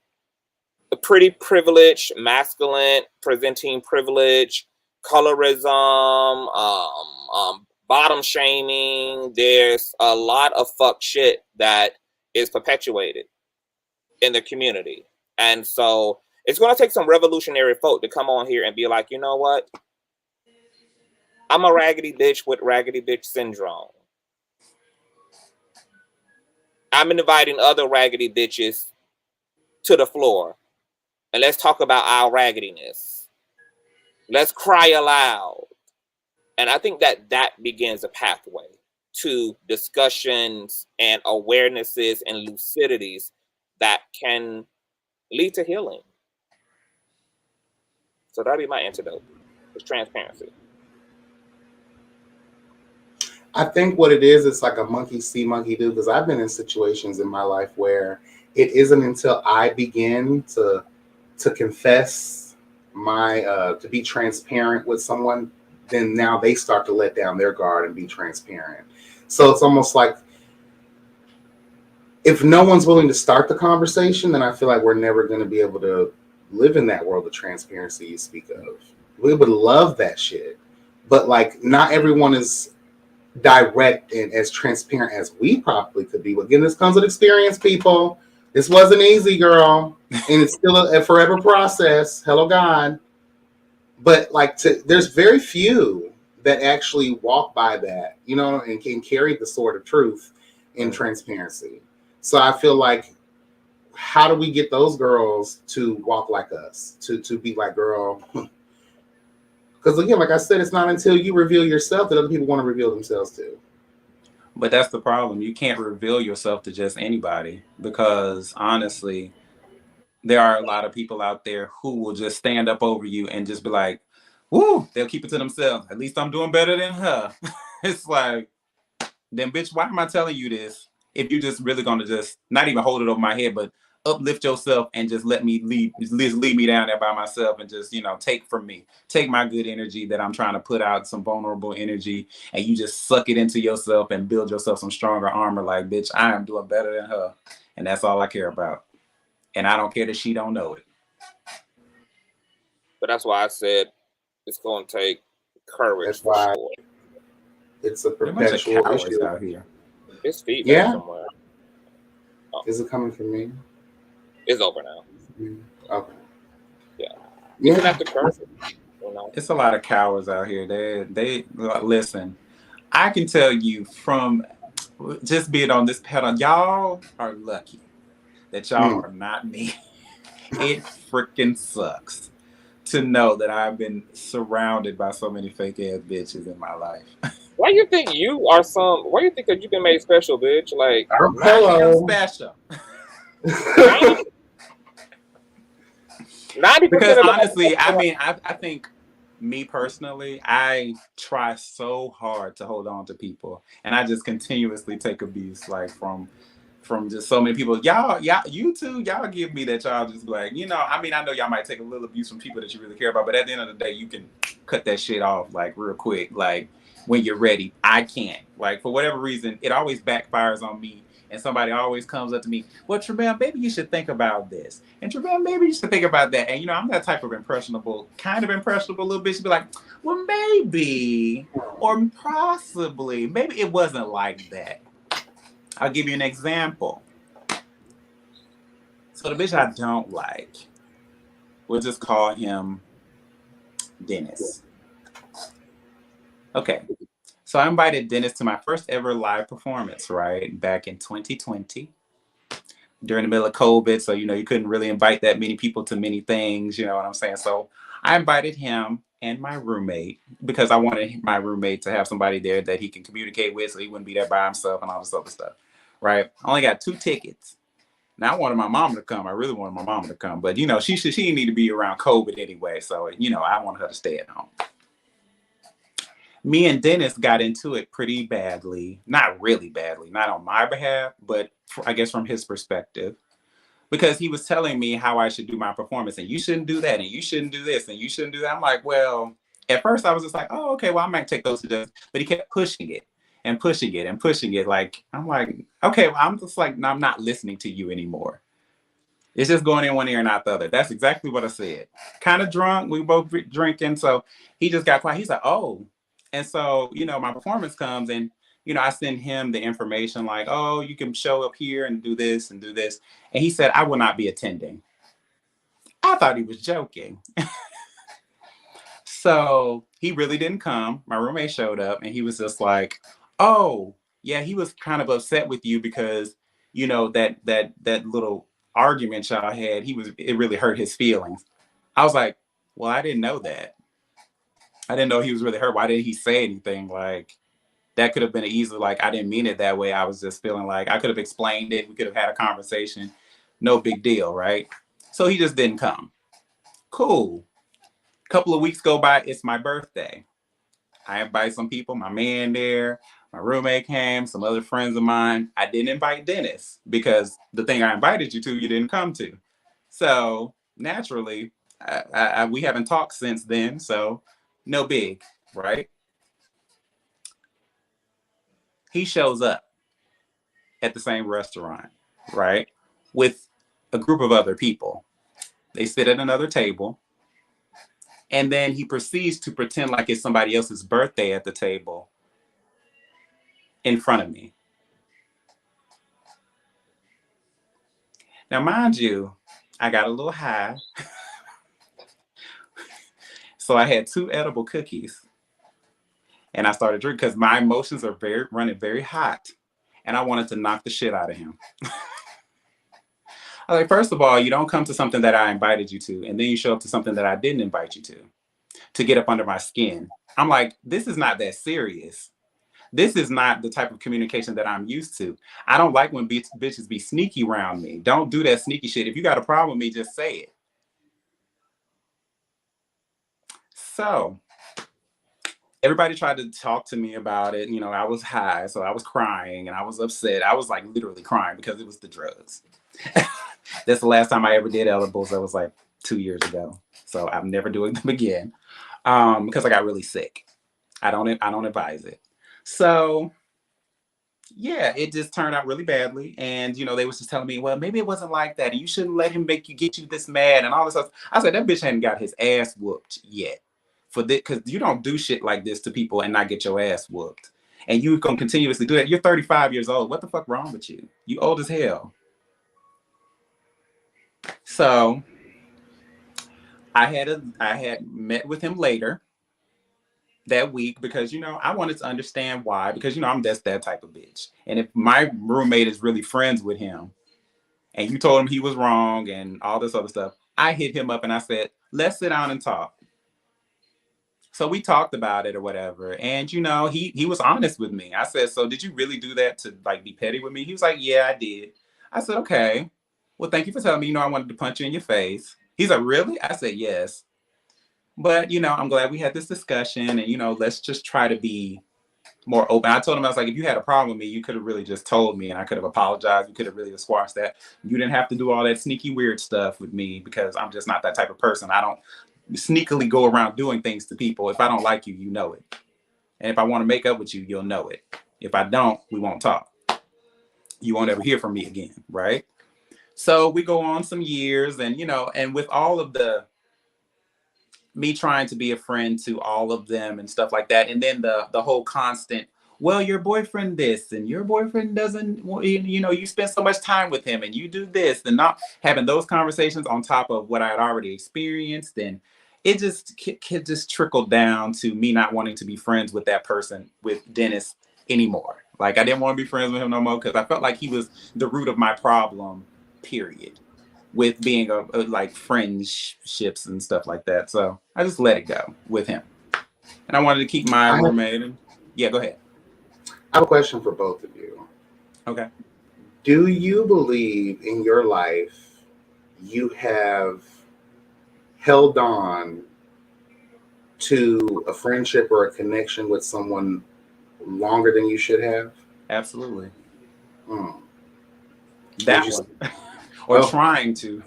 pretty privileged, masculine, presenting privilege, colorism, bottom shaming. There's a lot of fuck shit that is perpetuated in the community. And so it's going to take some revolutionary folk to come on here and be like, you know what? I'm a raggedy bitch with raggedy bitch syndrome. I'm inviting other raggedy bitches to the floor. And let's talk about our raggediness. Let's cry aloud. And I think that that begins a pathway to discussions and awarenesses and lucidities that can lead to healing. So that'd be my antidote. It's transparency. I think what it is, it's like a monkey see, monkey do, because I've been in situations in my life where it isn't until I begin to confess my, to be transparent with someone, then now they start to let down their guard and be transparent. So it's almost like if no one's willing to start the conversation, then I feel like we're never going to be able to live in that world of transparency you speak of. We would love that shit, but like not everyone is direct and as transparent as we probably could be. But again, this comes with experience, people. This wasn't easy, girl, and it's still a forever process. Hello, God. But like, there's very few that actually walk by that, you know, and can carry the sword of truth and transparency. So I feel like, how do we get those girls to walk like us, to be like, girl? Because again, like I said, it's not until you reveal yourself that other people want to reveal themselves to. But that's the problem. You can't reveal yourself to just anybody, because honestly, there are a lot of people out there who will just stand up over you and just be like, woo, they'll keep it to themselves. At least I'm doing better than her. It's like, then bitch, why am I telling you this if you just really gonna just not even hold it over my head, but uplift yourself and just let me leave me down there by myself and just, you know, take from me, take my good energy that I'm trying to put out, some vulnerable energy, and you just suck it into yourself and build yourself some stronger armor. Like, bitch, I am doing better than her, and that's all I care about. And I don't care that she don't know it. But that's why I said it's going to take courage. That's for why sure. It's a There are a bunch of perpetual cowards issue out here. It's feedback Yeah. somewhere. Oh, Is it coming from me? it's over now. Okay. Yeah. Yeah. Even after courage, you know. It's a lot of cowards out here. They listen. I can tell you from just being on this panel, y'all are lucky that y'all are not me. It freaking sucks to know that I've been surrounded by so many fake ass bitches in my life. Why you think you are some? Why you think that you've been made special, bitch? Like, I am special. 90% Because of honestly, I mean, I think me personally, I try so hard to hold on to people, and I just continuously take abuse, like from just so many people. Y'all, you two, y'all give me that y'all just like, you know, I mean, I know y'all might take a little abuse from people that you really care about, but at the end of the day, you can cut that shit off like real quick, like when you're ready. I can't, like, for whatever reason, it always backfires on me. And somebody always comes up to me, well, TREMEL, maybe you should think about this. And TREMEL, maybe you should think about that. And, you know, I'm that type of kind of impressionable little bitch to be like, well, maybe, or possibly, maybe it wasn't like that. I'll give you an example. So the bitch I don't like, we'll just call him Dennis. Okay. So I invited Dennis to my first ever live performance, right? Back in 2020. During the middle of COVID. So, you know, you couldn't really invite that many people to many things, you know what I'm saying? So I invited him and my roommate because I wanted my roommate to have somebody there that he can communicate with so he wouldn't be there by himself and all this other stuff, right? I only got 2 tickets. Now I wanted my mom to come. I really wanted my mom to come, but you know, she didn't need to be around COVID anyway. So, you know, I wanted her to stay at home. Me and Dennis got into it pretty badly. Not really badly, not on my behalf, but I guess from his perspective. Because he was telling me how I should do my performance, and you shouldn't do that, and you shouldn't do this, and you shouldn't do that. I'm like, well, at first I was just like, oh, okay, well, I might take those suggestions. But he kept pushing it and pushing it and pushing it. Like, I'm like, okay, well, I'm just like, no, I'm not listening to you anymore. It's just going in one ear and out the other. That's exactly what I said. Kind of drunk. We both drinking. So he just got quiet. He's like, oh. And so, you know, my performance comes and, you know, I send him the information like, oh, you can show up here and do this and do this. And he said, I will not be attending. I thought he was joking. So he really didn't come. My roommate showed up and he was just like, oh, yeah, he was kind of upset with you because, you know, that little argument y'all had, it really hurt his feelings. I was like, well, I didn't know that. I didn't know he was really hurt. Why didn't he say anything? Like, that could have been easily like, I didn't mean it that way. I was just feeling like I could have explained it. We could have had a conversation. No big deal, right? So he just didn't come. Cool. Couple of weeks go by. It's my birthday. I invite some people, my man there, my roommate came, some other friends of mine. I didn't invite Dennis because the thing I invited you to, you didn't come to. So naturally, we haven't talked since then. So no big, right? He shows up at the same restaurant, right? With a group of other people. They sit at another table. And then he proceeds to pretend like it's somebody else's birthday at the table in front of me. Now, mind you, I got a little high. So I had 2 edible cookies. And I started drinking because my emotions are running very hot. And I wanted to knock the shit out of him. I was like, first of all, you don't come to something that I invited you to, and then you show up to something that I didn't invite you to get up under my skin. I'm like, this is not that serious. This is not the type of communication that I'm used to. I don't like when bitches be sneaky around me. Don't do that sneaky shit. If you got a problem with me, just say it. So everybody tried to talk to me about it. You know, I was high, so I was crying and I was upset. I was like literally crying because it was the drugs. That's the last time I ever did edibles. That was like 2 years ago. So I'm never doing them again because I got really sick. I don't advise it. So yeah, it just turned out really badly. And, you know, they was just telling me, well, maybe it wasn't like that. And you shouldn't let him get you this mad and all this stuff. I said, that bitch hadn't got his ass whooped yet for this, because you don't do shit like this to people and not get your ass whooped. And you gonna continuously do that. You're 35 years old. What the fuck wrong with you? You old as hell. So I had met with him later that week because, you know, I wanted to understand why, because, you know, I'm just that type of bitch. And if my roommate is really friends with him and you told him he was wrong and all this other stuff, I hit him up and I said, let's sit down and talk. So we talked about it or whatever. And, you know, he was honest with me. I said, so did you really do that to like be petty with me? He was like, yeah, I did. I said, okay, well, thank you for telling me, you know, I wanted to punch you in your face. He's like, really? I said, yes. But, you know, I'm glad we had this discussion and, you know, let's just try to be more open. I told him, I was like, if you had a problem with me, you could have really just told me and I could have apologized. We could have really squashed that. You didn't have to do all that sneaky weird stuff with me because I'm just not that type of person. I don't sneakily go around doing things to people. If I don't like you, you know it. And if I want to make up with you, you'll know it. If I don't, we won't talk. You won't ever hear from me again, right? So we go on some years and, you know, and with all of the me trying to be a friend to all of them and stuff like that. And then the whole constant, well, your boyfriend this and your boyfriend doesn't, you know, you spend so much time with him and you do this and not having those conversations on top of what I had already experienced. And it just trickled down to me not wanting to be friends with that person, with Dennis anymore. Like I didn't want to be friends with him no more because I felt like he was the root of my problem, period. With being like friendships and stuff like that. So I just let it go with him. And I wanted to keep my roommate. And yeah, go ahead. I have a question for both of you. Okay. Do you believe in your life you have held on to a friendship or a connection with someone longer than you should have? Absolutely. That one. Or trying to.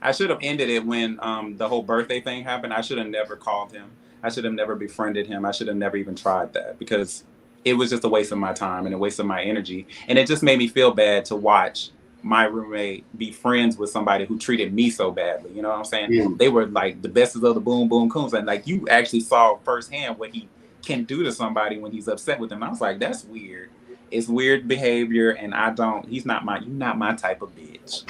I should have ended it when the whole birthday thing happened. I should have never called him. I should have never befriended him. I should have never even tried that because it was just a waste of my time and a waste of my energy. And it just made me feel bad to watch my roommate be friends with somebody who treated me so badly. You know what I'm saying? Yeah. They were like the bestest of the boom boom coons. And like you actually saw firsthand what he can do to somebody when he's upset with them. I was like, that's weird. It's weird behavior. And you're not my type of bitch.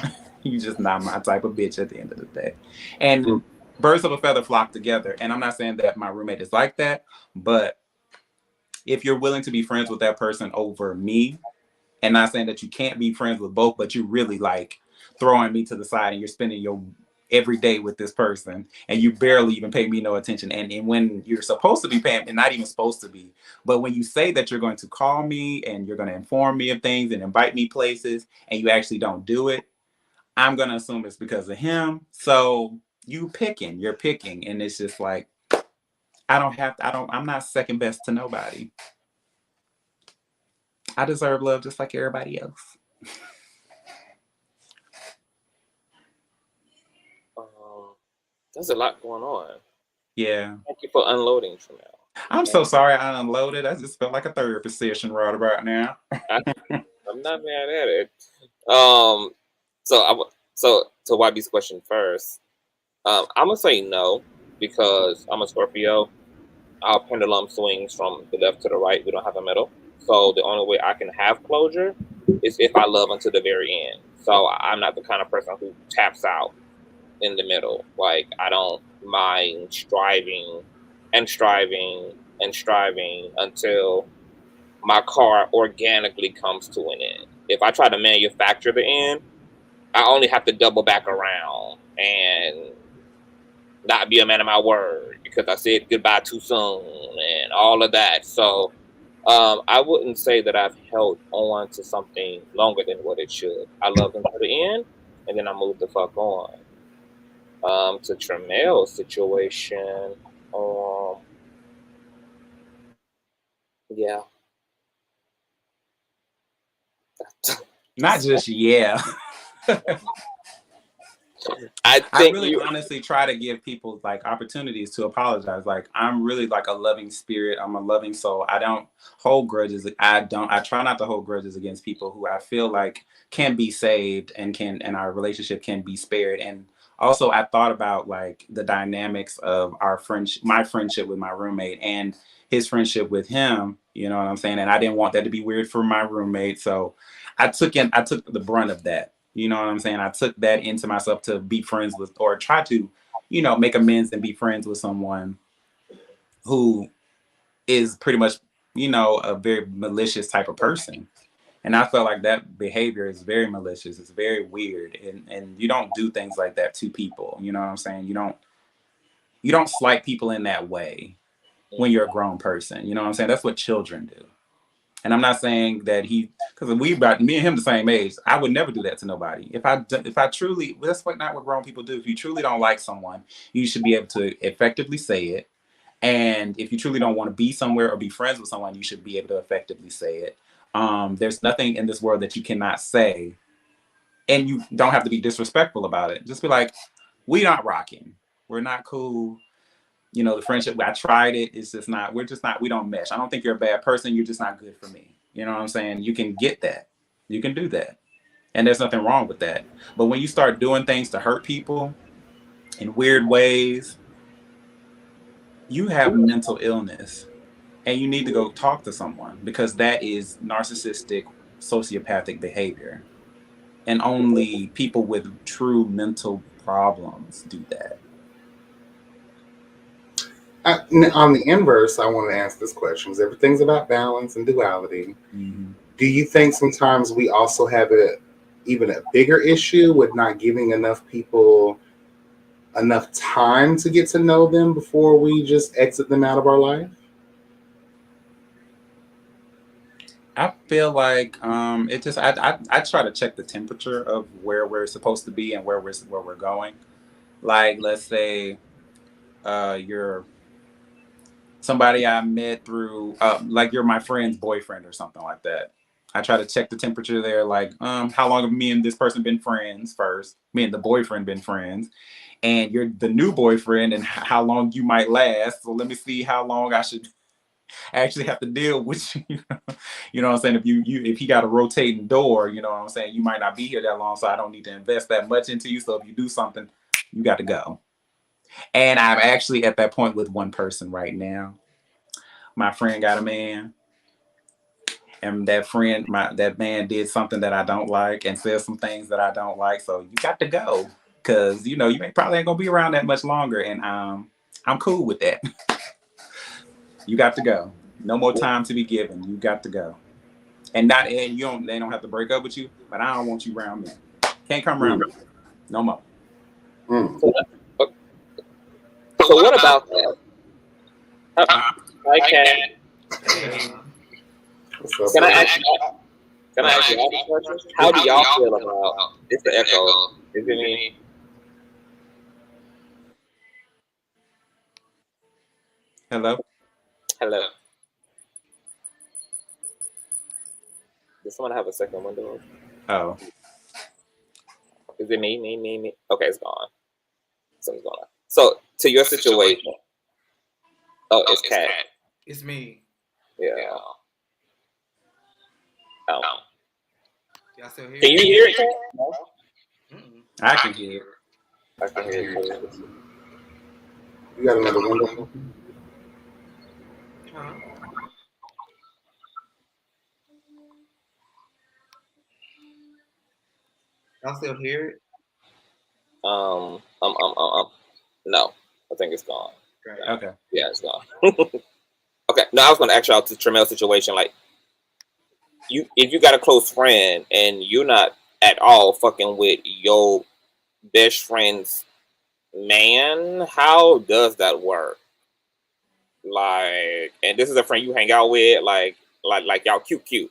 You're just not my type of bitch at the end of the day. And birds of a feather flock together. And I'm not saying that my roommate is like that, but if you're willing to be friends with that person over me, and not saying that you can't be friends with both, but you really like throwing me to the side and you're spending your every day with this person and you barely even pay me no attention. And when you're supposed to be paying, and not even supposed to be, but when you say that you're going to call me and you're going to inform me of things and invite me places and you actually don't do it, I'm going to assume it's because of him. So you're picking, and it's just like, I'm not second best to nobody. I deserve love just like everybody else. There's a lot going on. Yeah. Thank you for unloading, TREMEL. I'm so sorry I unloaded. I just felt like a therapy session right about now. I'm not mad at it. So to YB's question first, I'm gonna say no because I'm a Scorpio. Our pendulum swings from the left to the right. We don't have a middle. So the only way I can have closure is if I love until the very end. So I'm not the kind of person who taps out in the middle. Like I don't mind striving and striving until my car organically comes to an end. If I try to manufacture the end, I only have to double back around and not be a man of my word because I said goodbye too soon and all of that. So I wouldn't say that I've held on to something longer than what it should. I love them to the end, and then I move the fuck on. To Tremel's situation, yeah. Not just yeah. I I think really honestly try to give people like opportunities to apologize. Like I'm really like a loving spirit. I'm a loving soul. I don't hold grudges. I try not to hold grudges against people who I feel like can be saved and our relationship can be spared. And also I thought about like the dynamics of our friendship, my friendship with my roommate and his friendship with him, you know what I'm saying? And I didn't want that to be weird for my roommate. So I took the brunt of that. You know what I'm saying? I took that into myself to be friends with, or try to, you know, make amends and be friends with someone who is pretty much, you know, a very malicious type of person. And I felt like that behavior is very malicious. It's very weird. And you don't do things like that to people. You know what I'm saying? You don't slight people in that way when you're a grown person. You know what I'm saying? That's what children do. And I'm not saying that because me and him the same age. I would never do that to nobody. If I truly, that's not what grown people do. If you truly don't like someone, you should be able to effectively say it. And if you truly don't want to be somewhere or be friends with someone, you should be able to effectively say it. There's nothing in this world that you cannot say, and you don't have to be disrespectful about it. Just be like, we not rocking. We're not cool. You know, the friendship, I tried it. It's just not, we don't mesh. I don't think you're a bad person. You're just not good for me. You know what I'm saying? You can get that. You can do that. And there's nothing wrong with that. But when you start doing things to hurt people in weird ways, you have mental illness and you need to go talk to someone because that is narcissistic, sociopathic behavior. And only people with true mental problems do that. On the inverse, I want to ask this question because everything's about balance and duality. Mm-hmm. Do you think sometimes we also have even a bigger issue with not giving enough people enough time to get to know them before we just exit them out of our life? I feel like it just I try to check the temperature of where we're supposed to be and where we're going. Like let's say you're somebody I met through like you're my friend's boyfriend or something like that. I try to check the temperature there, like how long have me and this person been friends first? Me and the boyfriend been friends, and you're the new boyfriend, and how long you might last. So let me see how long I should actually have to deal with you. You know what I'm saying? If he got a rotating door, you know what I'm saying, you might not be here that long, so I don't need to invest that much into you. So if you do something, you got to go. And I'm actually at that point with one person right now. My friend got a man, and that man did something that I don't like and said some things that I don't like. So you got to go because you know probably ain't gonna be around that much longer, and I'm cool with that. You got to go. No more time to be given. You got to go. And they don't have to break up with you, but I don't want you around me. Can't come around me. No more. Mm. So what about that? I can. Can I ask you all the questions? How do y'all feel about it's the echo? Is it me? Hello? Hello. Does someone have a second window? Oh. Is it me? Okay, it's gone. Something's going on. So to your situation. Oh, it's Kat. It's me. Yeah. Oh. Y'all still here? Can you hear it, Kat? No? I can hear it. I can hear it. You got another window? Huh? Y'all still hear it? No. I think it's gone. Great. Okay. Yeah, it's gone. Okay, now I was going to ask y'all to Tremel situation. Like, if you got a close friend and you're not at all fucking with your best friend's man, how does that work? Like, and this is a friend you hang out with, like y'all cute,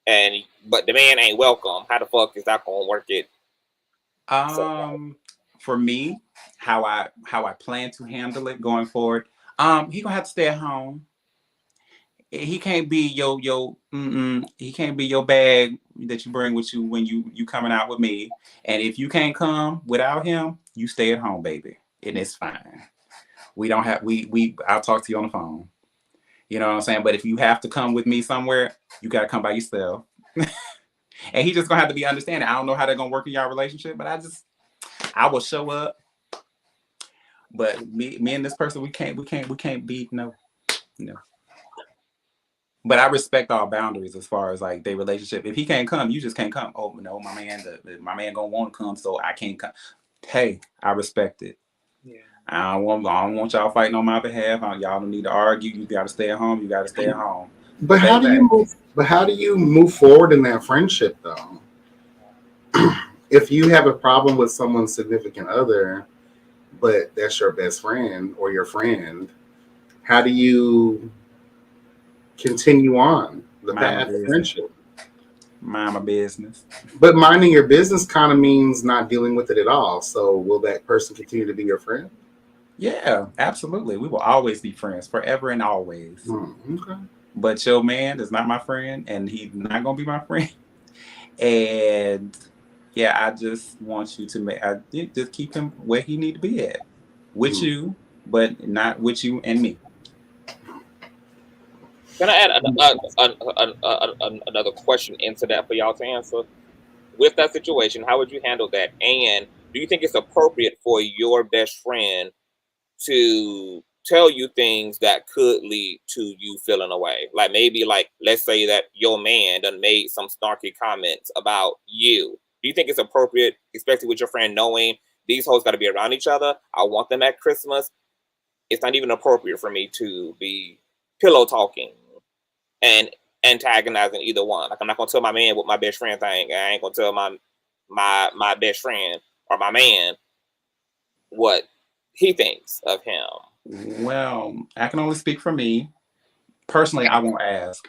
and but the man ain't welcome. How the fuck is that gonna work it? For me, how I plan to handle it going forward, he gonna have to stay at home. He can't be he can't be your bag that you bring with you when you coming out with me. And if you can't come without him, you stay at home, baby, and it's fine. We don't have I'll talk to you on the phone. You know what I'm saying? But if you have to come with me somewhere, you gotta come by yourself. And he just gonna have to be understanding. I don't know how they're gonna work in your relationship, but I will show up. But me and this person, we can't be no. But I respect all boundaries as far as like their relationship. If he can't come, you just can't come. Oh no, my man gonna want to come, so I can't come. Hey, I respect it. Yeah. I don't want y'all fighting on my behalf. Y'all don't need to argue. You gotta stay at home. You gotta stay at home. But how do you move? But how do you move forward in that friendship though? If you have a problem with someone's significant other, but that's your best friend or your friend, how do you continue on the path of friendship? Mind my business. But minding your business kind of means not dealing with it at all. So will that person continue to be your friend? Yeah, absolutely. We will always be friends, forever and always. Okay. But your man is not my friend, and he's not gonna be my friend. And yeah, I just want you to just keep him where he need to be at, with you, but not with you and me. Can I add another question into that for y'all to answer? With that situation, how would you handle that? And do you think it's appropriate for your best friend to tell you things that could lead to you feeling away? Like maybe, like, let's say that your man done made some snarky comments about you. Do you think it's appropriate, especially with your friend knowing these hoes got to be around each other? I want them at Christmas. It's not even appropriate for me to be pillow talking and antagonizing either one. Like, I'm not gonna tell my man what my best friend think. I ain't gonna tell my best friend or my man what he thinks of him. Well, I can only speak for me. Personally, I won't ask.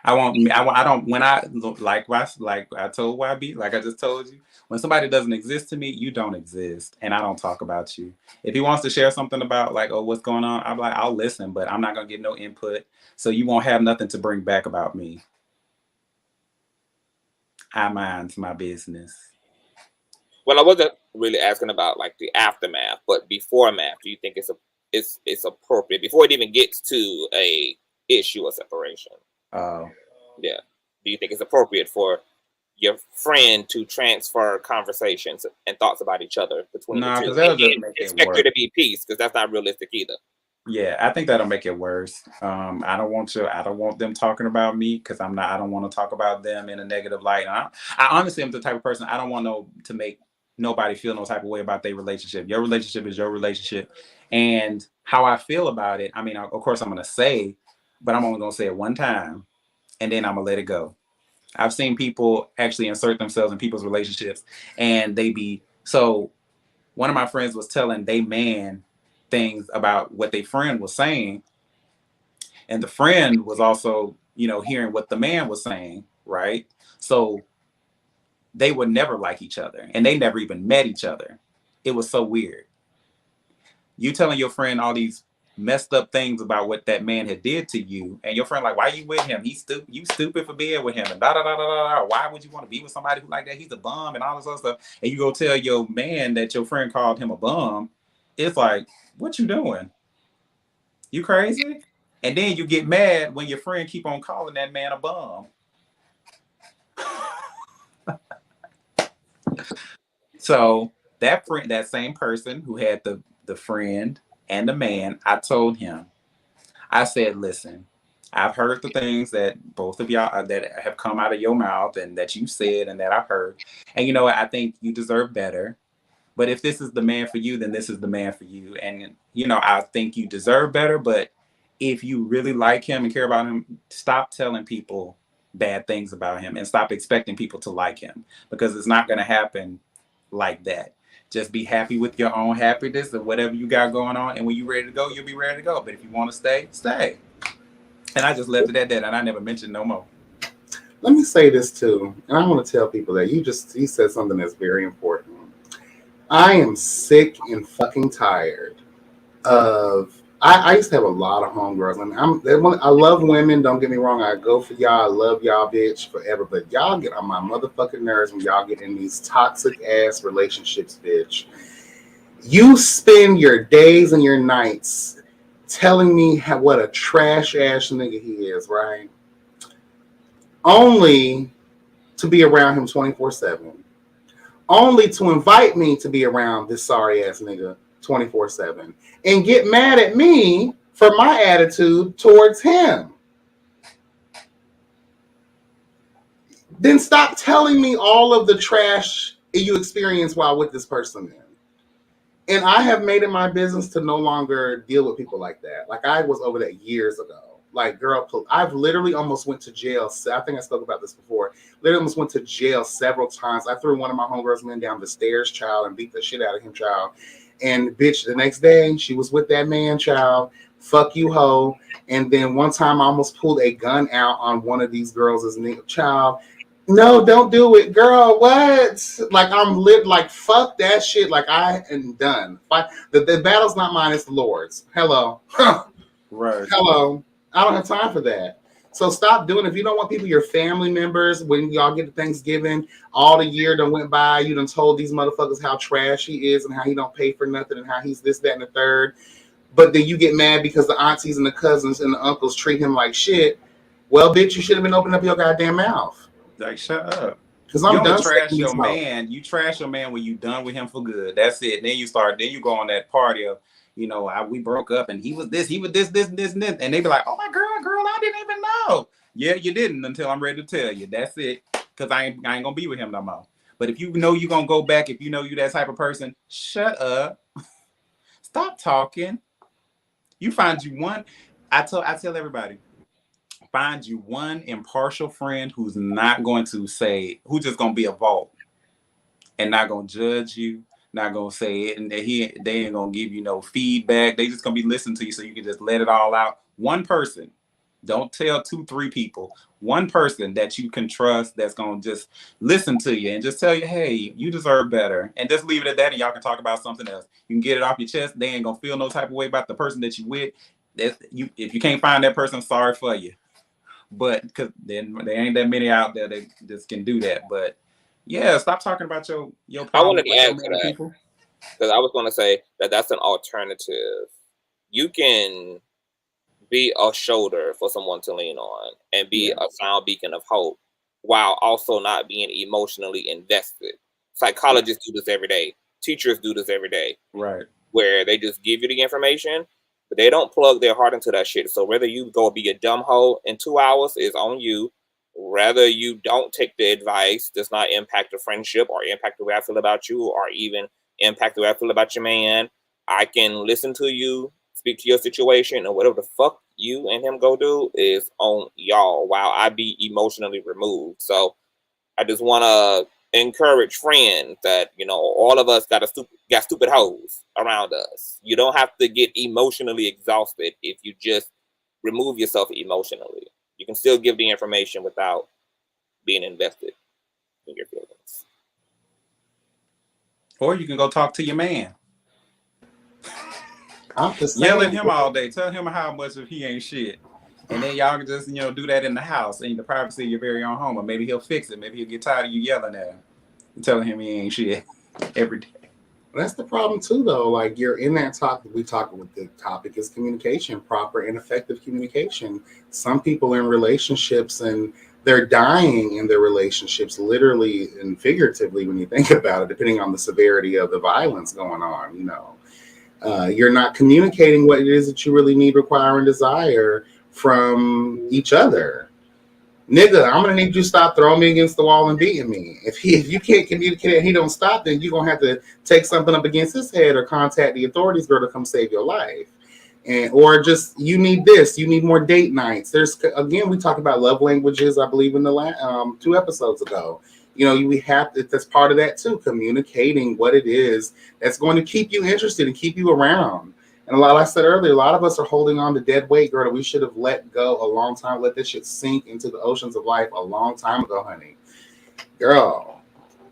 I don't, when I, like I told YB, like I just told you, when somebody doesn't exist to me, you don't exist. And I don't talk about you. If he wants to share something about like, oh, what's going on? I'm like, I'll listen, but I'm not going to get no input. So you won't have nothing to bring back about me. I mind my business. Well, I wasn't really asking about like the aftermath, but before math, do you think it's appropriate before it even gets to a issue of separation? Oh. Yeah. Do you think it's appropriate for your friend to transfer conversations and thoughts about each other between the two? That'll just make it expect worse. there to be peace, because that's not realistic either. Yeah, I think that'll make it worse. I don't want them talking about me, because I don't want to talk about them in a negative light. And I honestly am the type of person, I don't want to make nobody feel no type of way about their relationship. Your relationship is your relationship. And how I feel about it, I mean, of course I'm going to say, but I'm only going to say it one time, and then I'm going to let it go. I've seen people actually insert themselves in people's relationships, and so one of my friends was telling they man things about what their friend was saying, and the friend was also, hearing what the man was saying, right? So they would never like each other, and they never even met each other. It was so weird. You telling your friend all these messed up things about what that man had did to you, and your friend like, why are you with him? He's stupid. You stupid for being with him, and da da da da da. Why would you want to be with somebody who like that? He's a bum and all this other stuff. And you go tell your man that your friend called him a bum. It's like, what you doing? You crazy? And then you get mad when your friend keep on calling that man a bum. So that same person who had the friend and the man, I told him, I said, listen, I've heard the things that both of y'all that have come out of your mouth and that you said and that I've heard. And you know what? I think you deserve better. But if this is the man for you, then this is the man for you. And, I think you deserve better. But if you really like him and care about him, stop telling people bad things about him and stop expecting people to like him, because it's not going to happen like that. Just be happy with your own happiness and whatever you got going on. And when you're ready to go, you'll be ready to go. But if you want to stay, stay. And I just left it at that, and I never mentioned no more. Let me say this too, and I want to tell people that you said something that's very important. I am sick and fucking tired of. I used to have a lot of homegirls, and I love women. Don't get me wrong. I go for y'all. I love y'all, bitch, forever. But y'all get on my motherfucking nerves when y'all get in these toxic ass relationships, bitch. You spend your days and your nights telling me what a trash ass nigga he is, right? Only to be around him 24/7. Only to invite me to be around this sorry ass nigga 24/7 and get mad at me for my attitude towards him. Then stop telling me all of the trash you experience while with this person then. And I have made it my business to no longer deal with people like that. Like, I was over that years ago. Like, girl, I've literally almost went to jail. I think I spoke about this before. Literally almost went to jail several times. I threw one of my homegirls men down the stairs, child, and beat the shit out of him, child. And bitch, the next day she was with that man, child. Fuck you, hoe. And then one time I almost pulled a gun out on one of these girls as a child. No, don't do it, girl. What? Like, I'm lit. Like, fuck that shit. Like, I am done. The battle's not mine, it's the Lord's. Hello. Right. Hello. I don't have time for that. So stop doing it. If you don't want people, your family members, when y'all get to Thanksgiving, all the year done went by, you done told these motherfuckers how trash he is and how he don't pay for nothing and how he's this, that, and the third. But then you get mad because the aunties and the cousins and the uncles treat him like shit. Well, bitch, you should have been opening up your goddamn mouth. Like, shut up. Because I'm done. Trash your man. You trash your man when you done with him for good. That's it. Then you go on that party of, we broke up and he was this, and this. And they be like, oh, my girl, I didn't even know. Yeah, you didn't until I'm ready to tell you. That's it. Because I ain't going to be with him no more. But if you know you're going to go back, if you know you that type of person, shut up. Stop talking. You find you one. I tell everybody, find you one impartial friend who's not going to say, who's just going to be a vault and not going to judge you, not going to say it, and they ain't going to give you no feedback. They just going to be listening to you so you can just let it all out. One person. Don't tell 2-3 people. One person that you can trust that's going to just listen to you and just tell you, hey, you deserve better. And just leave it at that, and y'all can talk about something else. You can get it off your chest. They ain't going to feel no type of way about the person that you with. If you can't find that person, sorry for you. But because then there ain't that many out there that just can do that. But yeah, stop talking about your I wanted to add to that people. Because I was going to say that's an alternative. You can be a shoulder for someone to lean on and be a sound beacon of hope while also not being emotionally invested. Psychologists do this every day. Teachers do this every day. Right. Where they just give you the information, but they don't plug their heart into that shit. So whether you go be a dumb hoe in 2 hours is on you. Whether you don't take the advice does not impact the friendship or impact the way I feel about you or even impact the way I feel about your man. I can listen to you, speak to your situation, and whatever the fuck you and him go do is on y'all while I be emotionally removed. So I just want to encourage friends that, all of us got stupid hoes around us. You don't have to get emotionally exhausted if you just remove yourself emotionally. You can still give the information without being invested in your feelings. Or you can go talk to your man. I'm just yell at him all day. Tell him how much of he ain't shit. And then y'all can just, do that in the house in the privacy of your very own home. Or maybe he'll fix it. Maybe he'll get tired of you yelling at him and telling him he ain't shit every day. That's the problem too, though. Like, you're in that topic. We talk with the topic is communication, proper and effective communication. Some people in relationships and they're dying in their relationships, literally and figuratively, when you think about it, depending on the severity of the violence going on. You're not communicating what it is that you really need, require, and desire from each other. Nigga, I'm gonna need you to stop throwing me against the wall and beating me. If you can't communicate and he don't stop, then you're gonna have to take something up against his head or contact the authorities, girl, to come save your life. And or just you need this, you need more date nights. There's again, we talked about love languages, I believe, in the last 2 episodes ago. You know, we have to, that's part of that too, communicating what it is that's going to keep you interested and keep you around. And like I said earlier, a lot of us are holding on to dead weight, girl, that we should have let go a long time, let this shit sink into the oceans of life a long time ago, honey. Girl.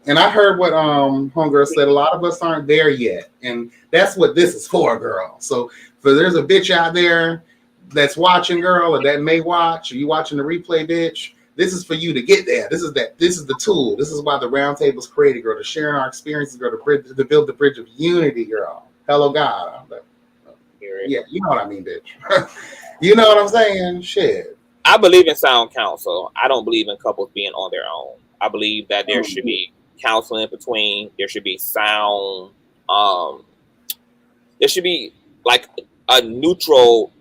And I heard what homegirl said, a lot of us aren't there yet. And that's what this is for, girl. So for there's a bitch out there that's watching, girl, or that may watch, or you watching the replay, bitch. This is for you to get there. This is the tool. This is why the round table is created, girl, to share our experiences, girl, to build the bridge of unity, girl. Hello, God. Yeah, you know what I mean, bitch. You know what I'm saying? Shit. I believe in sound counsel. I don't believe in couples being on their own. I believe that there should be counseling in between. There should be sound. There should be like a neutral,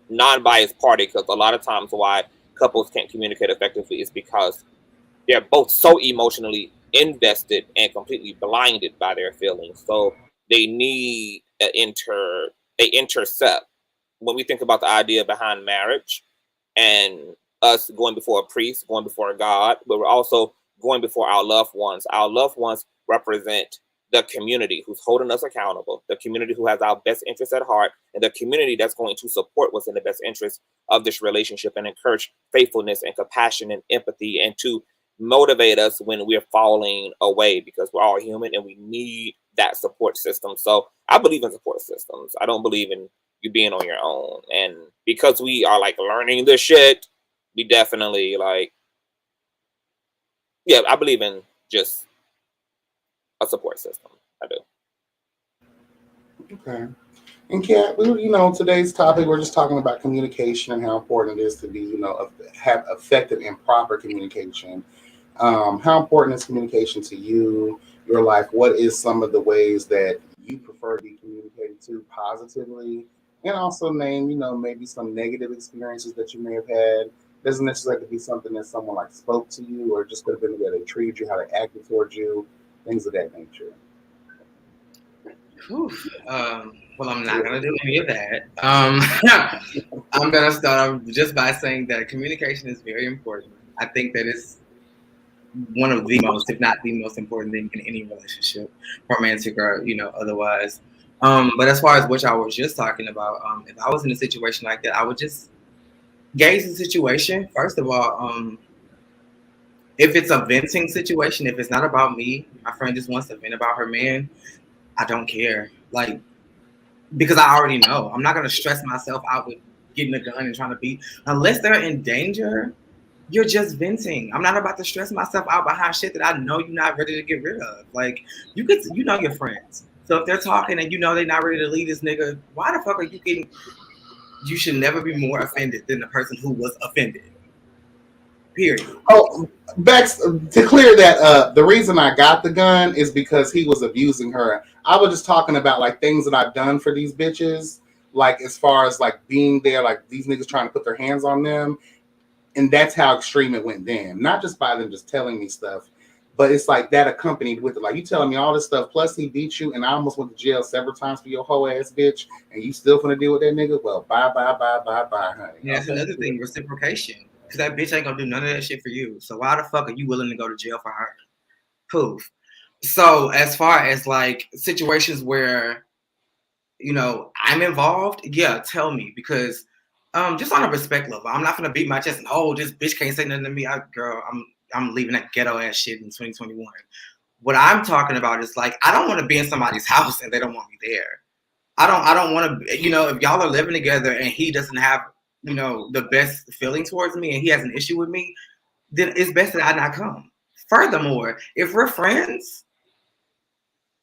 non-biased party, because a lot of times why couples can't communicate effectively is because they're both so emotionally invested and completely blinded by their feelings. So they need an intercept. When we think about the idea behind marriage and us going before a priest, going before God, but we're also going before our loved ones. Our loved ones represent the community who's holding us accountable, the community who has our best interests at heart, and the community that's going to support what's in the best interest of this relationship and encourage faithfulness and compassion and empathy, and to motivate us when we're falling away, because we're all human and we need that support system. So I believe in support systems. I don't believe in you being on your own. And because we are like learning this shit, we definitely like, yeah, I believe in just a support system. I do. Okay. And Kat, you know, today's topic, we're just talking about communication and how important it is to be, you know, have effective and proper communication. How important is communication to you, your life? What is some of the ways that you prefer to be communicated to positively? And also name, you know, maybe some negative experiences that you may have had. Doesn't necessarily have to be something that someone like spoke to you, or just could have been the way they treated you, how they acted towards you, things of that nature. Well, I'm not going to do any of that. I'm going to start off just by saying that communication is very important. I think that it's one of the most, if not the most important thing in any relationship, romantic or, you know, otherwise. But as far as which I was just talking about, if I was in a situation like that, I would just gauge the situation. First of all, if it's a venting situation, if it's not about me, my friend just wants to vent about her man, I don't care. Like, because I already know. I'm not going to stress myself out with getting a gun and trying to beat. Unless they're in danger, you're just venting. I'm not about to stress myself out behind shit that I know you're not ready to get rid of. Like, you know your friends. So if they're talking and you know they're not ready to leave this nigga, why the fuck are you getting... You should never be more offended than the person who was offended. Period. Oh, Bex, to clear that up, the reason I got the gun is because he was abusing her. I was just talking about like things that I've done for these bitches, like as far as like being there, like these niggas trying to put their hands on them. And that's how extreme it went then. Not just by them just telling me stuff, but it's like that accompanied with it. Like you telling me all this stuff, plus he beat you, and I almost went to jail several times for your whole ass bitch, and you still finna deal with that nigga? Well, bye, honey. Yeah, that's another thing, reciprocation. Because that bitch ain't gonna do none of that shit for you. So why the fuck are you willing to go to jail for her? Poof. So as far as like situations where, you know, I'm involved, yeah, tell me. Because just on a respect level, I'm not gonna beat my chest and, oh, this bitch can't say nothing to me. I'm leaving that ghetto ass shit in 2021. What I'm talking about is like, I don't want to be in somebody's house and they don't want me there. I don't want to, you know, if y'all are living together and he doesn't have, you know, the best feeling towards me and he has an issue with me, then it's best that I not come. Furthermore, if we're friends,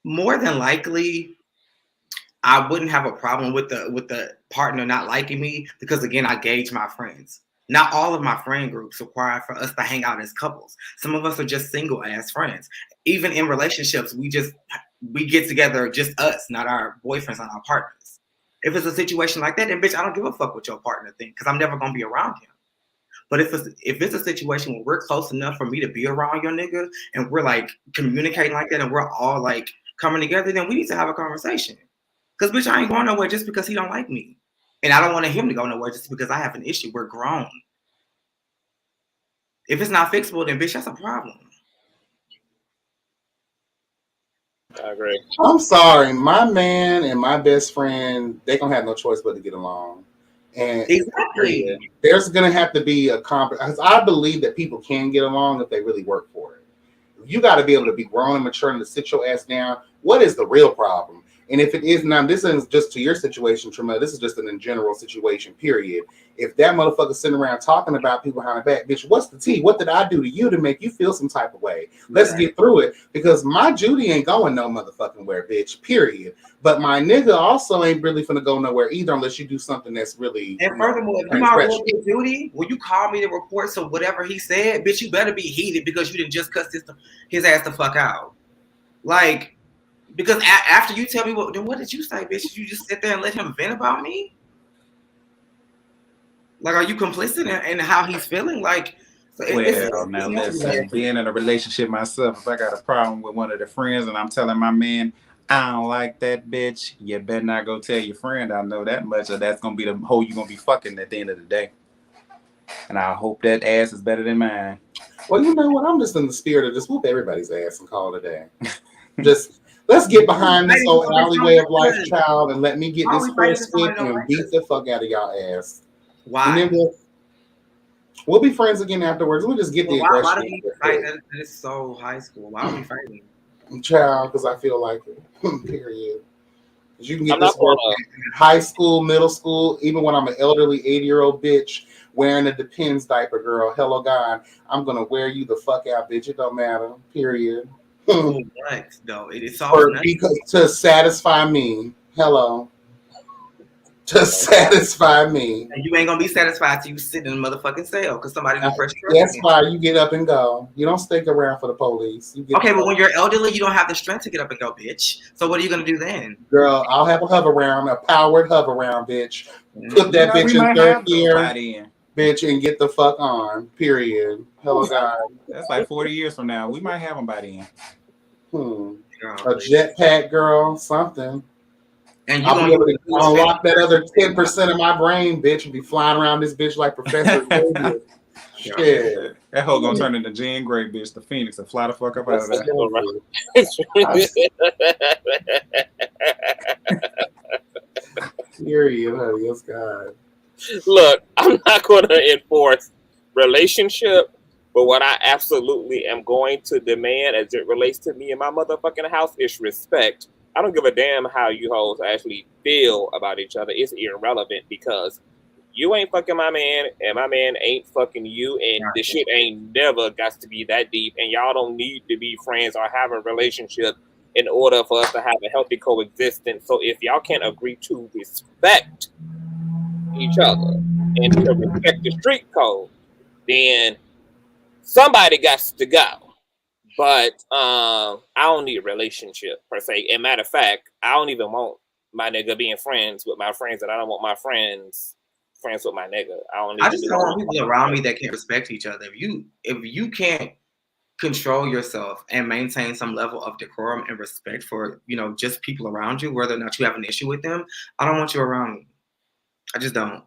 more than likely, I wouldn't have a problem with the partner not liking me, because again, I gauge my friends. Not all of my friend groups require for us to hang out as couples. Some of us are just single ass friends. Even in relationships, we get together just us, not our boyfriends, not our partners. If it's a situation like that, then bitch, I don't give a fuck what your partner thinks, because I'm never gonna be around him. But if it's a situation where we're close enough for me to be around your nigga and we're like communicating like that and we're all like coming together, then we need to have a conversation. Because bitch, I ain't going nowhere just because he don't like me. And I don't want him to go nowhere just because I have an issue. We're grown. If it's not fixable, then bitch, that's a problem. I agree. I'm sorry, my man and my best friend, they gonna have no choice but to get along. And Exactly. there's gonna have to be a compromise. I believe that people can get along if they really work for it. You got to be able to be grown and mature and to sit your ass down. What is the real problem? And if it is now, this isn't just to your situation, TREMEL. This is just an in general situation, period. If that motherfucker sitting around talking about people behind the back, bitch, what's the tea? What did I do to you to make you feel some type of way? Let's get through it, because my Judy ain't going no motherfucking where, bitch, period. But my nigga also ain't really finna go nowhere either unless you do something that's really. And furthermore, if you my real duty, when you call me to report so whatever he said, bitch, you better be heated because you didn't just cuss his ass the fuck out. Like, because after you tell me then what did you say, bitch? Did you just sit there and let him vent about me? Like, are you complicit in how he's feeling? Like, well, now listen, being in a relationship myself, if I got a problem with one of the friends and I'm telling my man, I don't like that bitch, you better not go tell your friend I know that much, or that's going to be the hoe you're going to be fucking at the end of the day. And I hope that ass is better than mine. Well, you know what? I'm just in the spirit of just whoop everybody's ass and call it a day. Just let's get behind this old alleyway of life, child, and let me get this horse whip and beat the fuck out of y'all ass. Why? And then we'll be friends again afterwards. We'll just get the aggression. Why do we fight? That is so high school. Why are we fighting? Child, because I feel like it. Period. Because you can get this work in high school, middle school, even when I'm an elderly 80-year-old bitch wearing a Depends diaper, girl. Hello, God. I'm going to wear you the fuck out, bitch. It don't matter. Period. Right, though. It's all because to satisfy me. Hello. To satisfy me. And you ain't gonna be satisfied till you sit in the motherfucking cell because somebody gonna press you. That's why you get up and go. You don't stick around for the police. Okay, but when you're elderly, you don't have the strength to get up and go, bitch. So what are you gonna do then? Girl, I'll have a hover round, a powered hover round, bitch. Put that bitch in third gear, bitch, and get the fuck on. Period. Hello, God. That's like 40 years from now. We might have them by then. A jetpack, girl, something. And I'll be able to unlock that other 10% of my brain, bitch, and be flying around this bitch like Professor Xavier. Shit. That hoe gonna turn into Jean Grey, bitch, the Phoenix, and fly the fuck up out of that. Period, honey. Yes, God. Look, I'm not going to enforce relationship, but what I absolutely am going to demand as it relates to me and my motherfucking house is respect. I don't give a damn how you hoes actually feel about each other. It's irrelevant because you ain't fucking my man and my man ain't fucking you, and the shit ain't never got to be that deep, and y'all don't need to be friends or have a relationship in order for us to have a healthy coexistence. So if y'all can't agree to respect each other and to respect the street code, then somebody got to go. But I don't need a relationship per se. And matter of fact, I don't even want my nigga being friends with my friends, and I don't want my friends with my nigga. I just don't want people around me that can't respect each other. If you can't control yourself and maintain some level of decorum and respect for, just people around you, whether or not you have an issue with them, I don't want you around me. I just don't.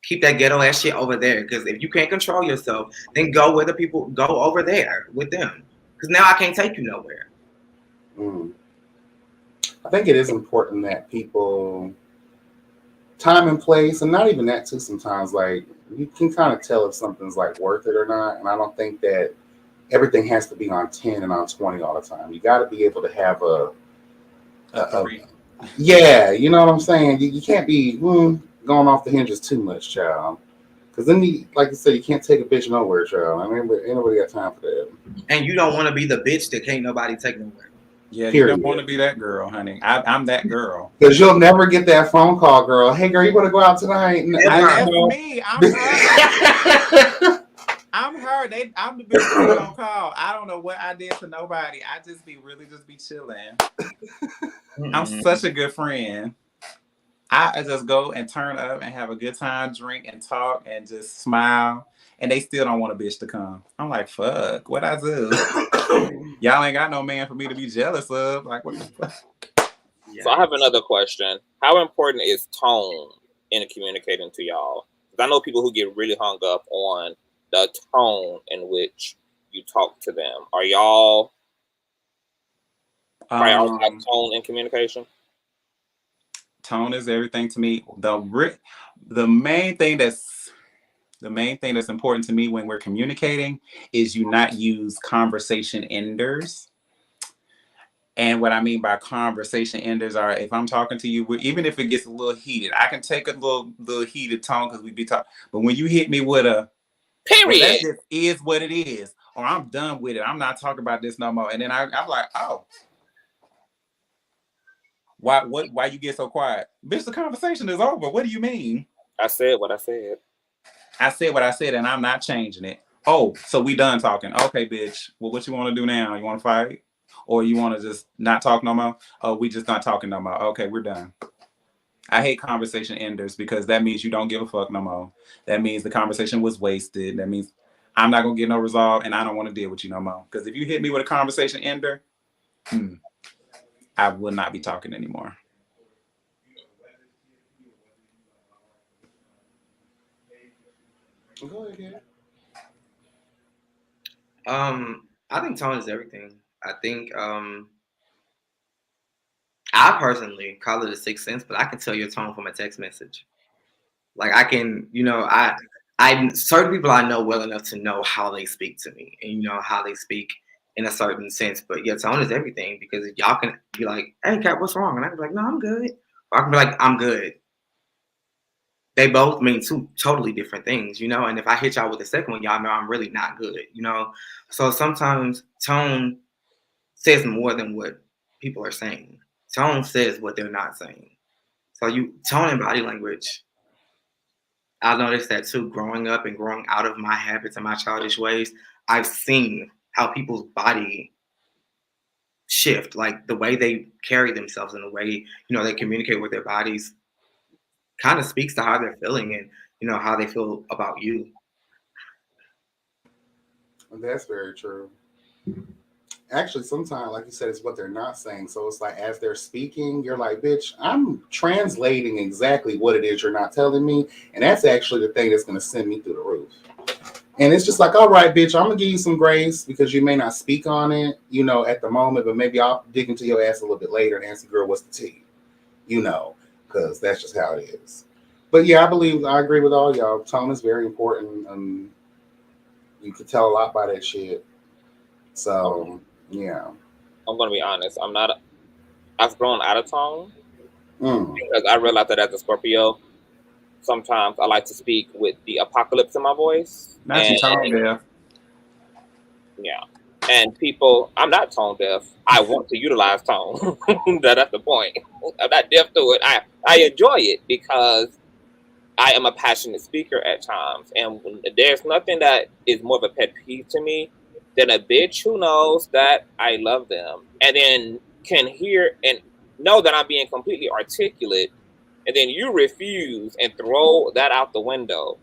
Keep that ghetto ass shit over there. Because if you can't control yourself, then go where the people go over there with them. Because now I can't take you nowhere. I think it is important that people, time and place, and not even that too sometimes, like you can kind of tell if something's like worth it or not. And I don't think that everything has to be on 10 and on 20 all the time. You got to be able to have yeah, you know what I'm saying? You can't be going off the hinges too much, child. Because then, like you said, you can't take a bitch nowhere, child. I mean, ain't nobody got time for that. And you don't want to be the bitch that can't nobody take nowhere. Yeah, you don't want to be that girl, honey. I'm that girl. Because you'll never get that phone call, girl. Hey, girl, you want to go out tonight? That's me. I'm her. I'm her. I'm the bitch who don't call. I don't know what I did to nobody. I just be chilling. I'm such a good friend. I just go and turn up and have a good time, drink and talk and just smile. And they still don't want a bitch to come. I'm like, fuck, what I do? Y'all ain't got no man for me to be jealous of. Like, what the fuck? So I have another question. How important is tone in communicating to y'all? Because I know people who get really hung up on the tone in which you talk to them. Are y'all prioritize tone in communication? Tone is everything to me. The main thing that's important to me when we're communicating is you not use conversation enders. And what I mean by conversation enders are, if I'm talking to you, even if it gets a little heated, I can take a little heated tone because we be talking. But when you hit me with a period, well, that just is what it is, or I'm done with it, I'm not talking about this no more. And then I'm like, oh, why you get so quiet? Bitch, the conversation is over. What do you mean? I said what I said. I said what I said, and I'm not changing it. Oh, so we done talking. Okay, bitch. Well, what you want to do now? You want to fight? Or you want to just not talk no more? Oh, we just not talking no more. Okay, we're done. I hate conversation enders because that means you don't give a fuck no more. That means the conversation was wasted. That means I'm not going to get no resolve, and I don't want to deal with you no more. Because if you hit me with a conversation ender, I will not be talking anymore. Go ahead. I think tone is everything. I think I personally call it a sixth sense, but I can tell your tone from a text message. Like I can, I certain people I know well enough to know how they speak to me, and how they speak in a certain sense. But yeah, tone is everything because y'all can be like, "Hey, Kat, what's wrong?" And I can be like, "No, I'm good." Or I can be like, "I'm good." They both mean two totally different things, And if I hit y'all with the second one, y'all know I'm really not good, So sometimes tone says more than what people are saying. Tone says what they're not saying. So tone and body language. I noticed that too, growing up and growing out of my habits and my childish ways. I've seen how people's body shift, like the way they carry themselves and the way, they communicate with their bodies kind of speaks to how they're feeling and, how they feel about you. That's very true. Actually, sometimes, like you said, it's what they're not saying. So it's like as they're speaking, you're like, bitch, I'm translating exactly what it is you're not telling me. And that's actually the thing that's going to send me through the roof. And it's just like, all right, bitch, I'm going to give you some grace because you may not speak on it, at the moment, but maybe I'll dig into your ass a little bit later and ask you, girl, what's the tea? Because that's just how it is. But yeah, I agree with all y'all. Tone is very important. You can tell a lot by that shit. So, yeah. I'm going to be honest. I've grown out of tone because I realized that as a Scorpio, sometimes I like to speak with the apocalypse in my voice. Not you tone deaf. Yeah. And people, I'm not tone deaf. I want to utilize tone. That's the point. I'm not deaf to it. I enjoy it because I am a passionate speaker at times. And there's nothing that is more of a pet peeve to me than a bitch who knows that I love them and then can hear and know that I'm being completely articulate. And then you refuse and throw that out the window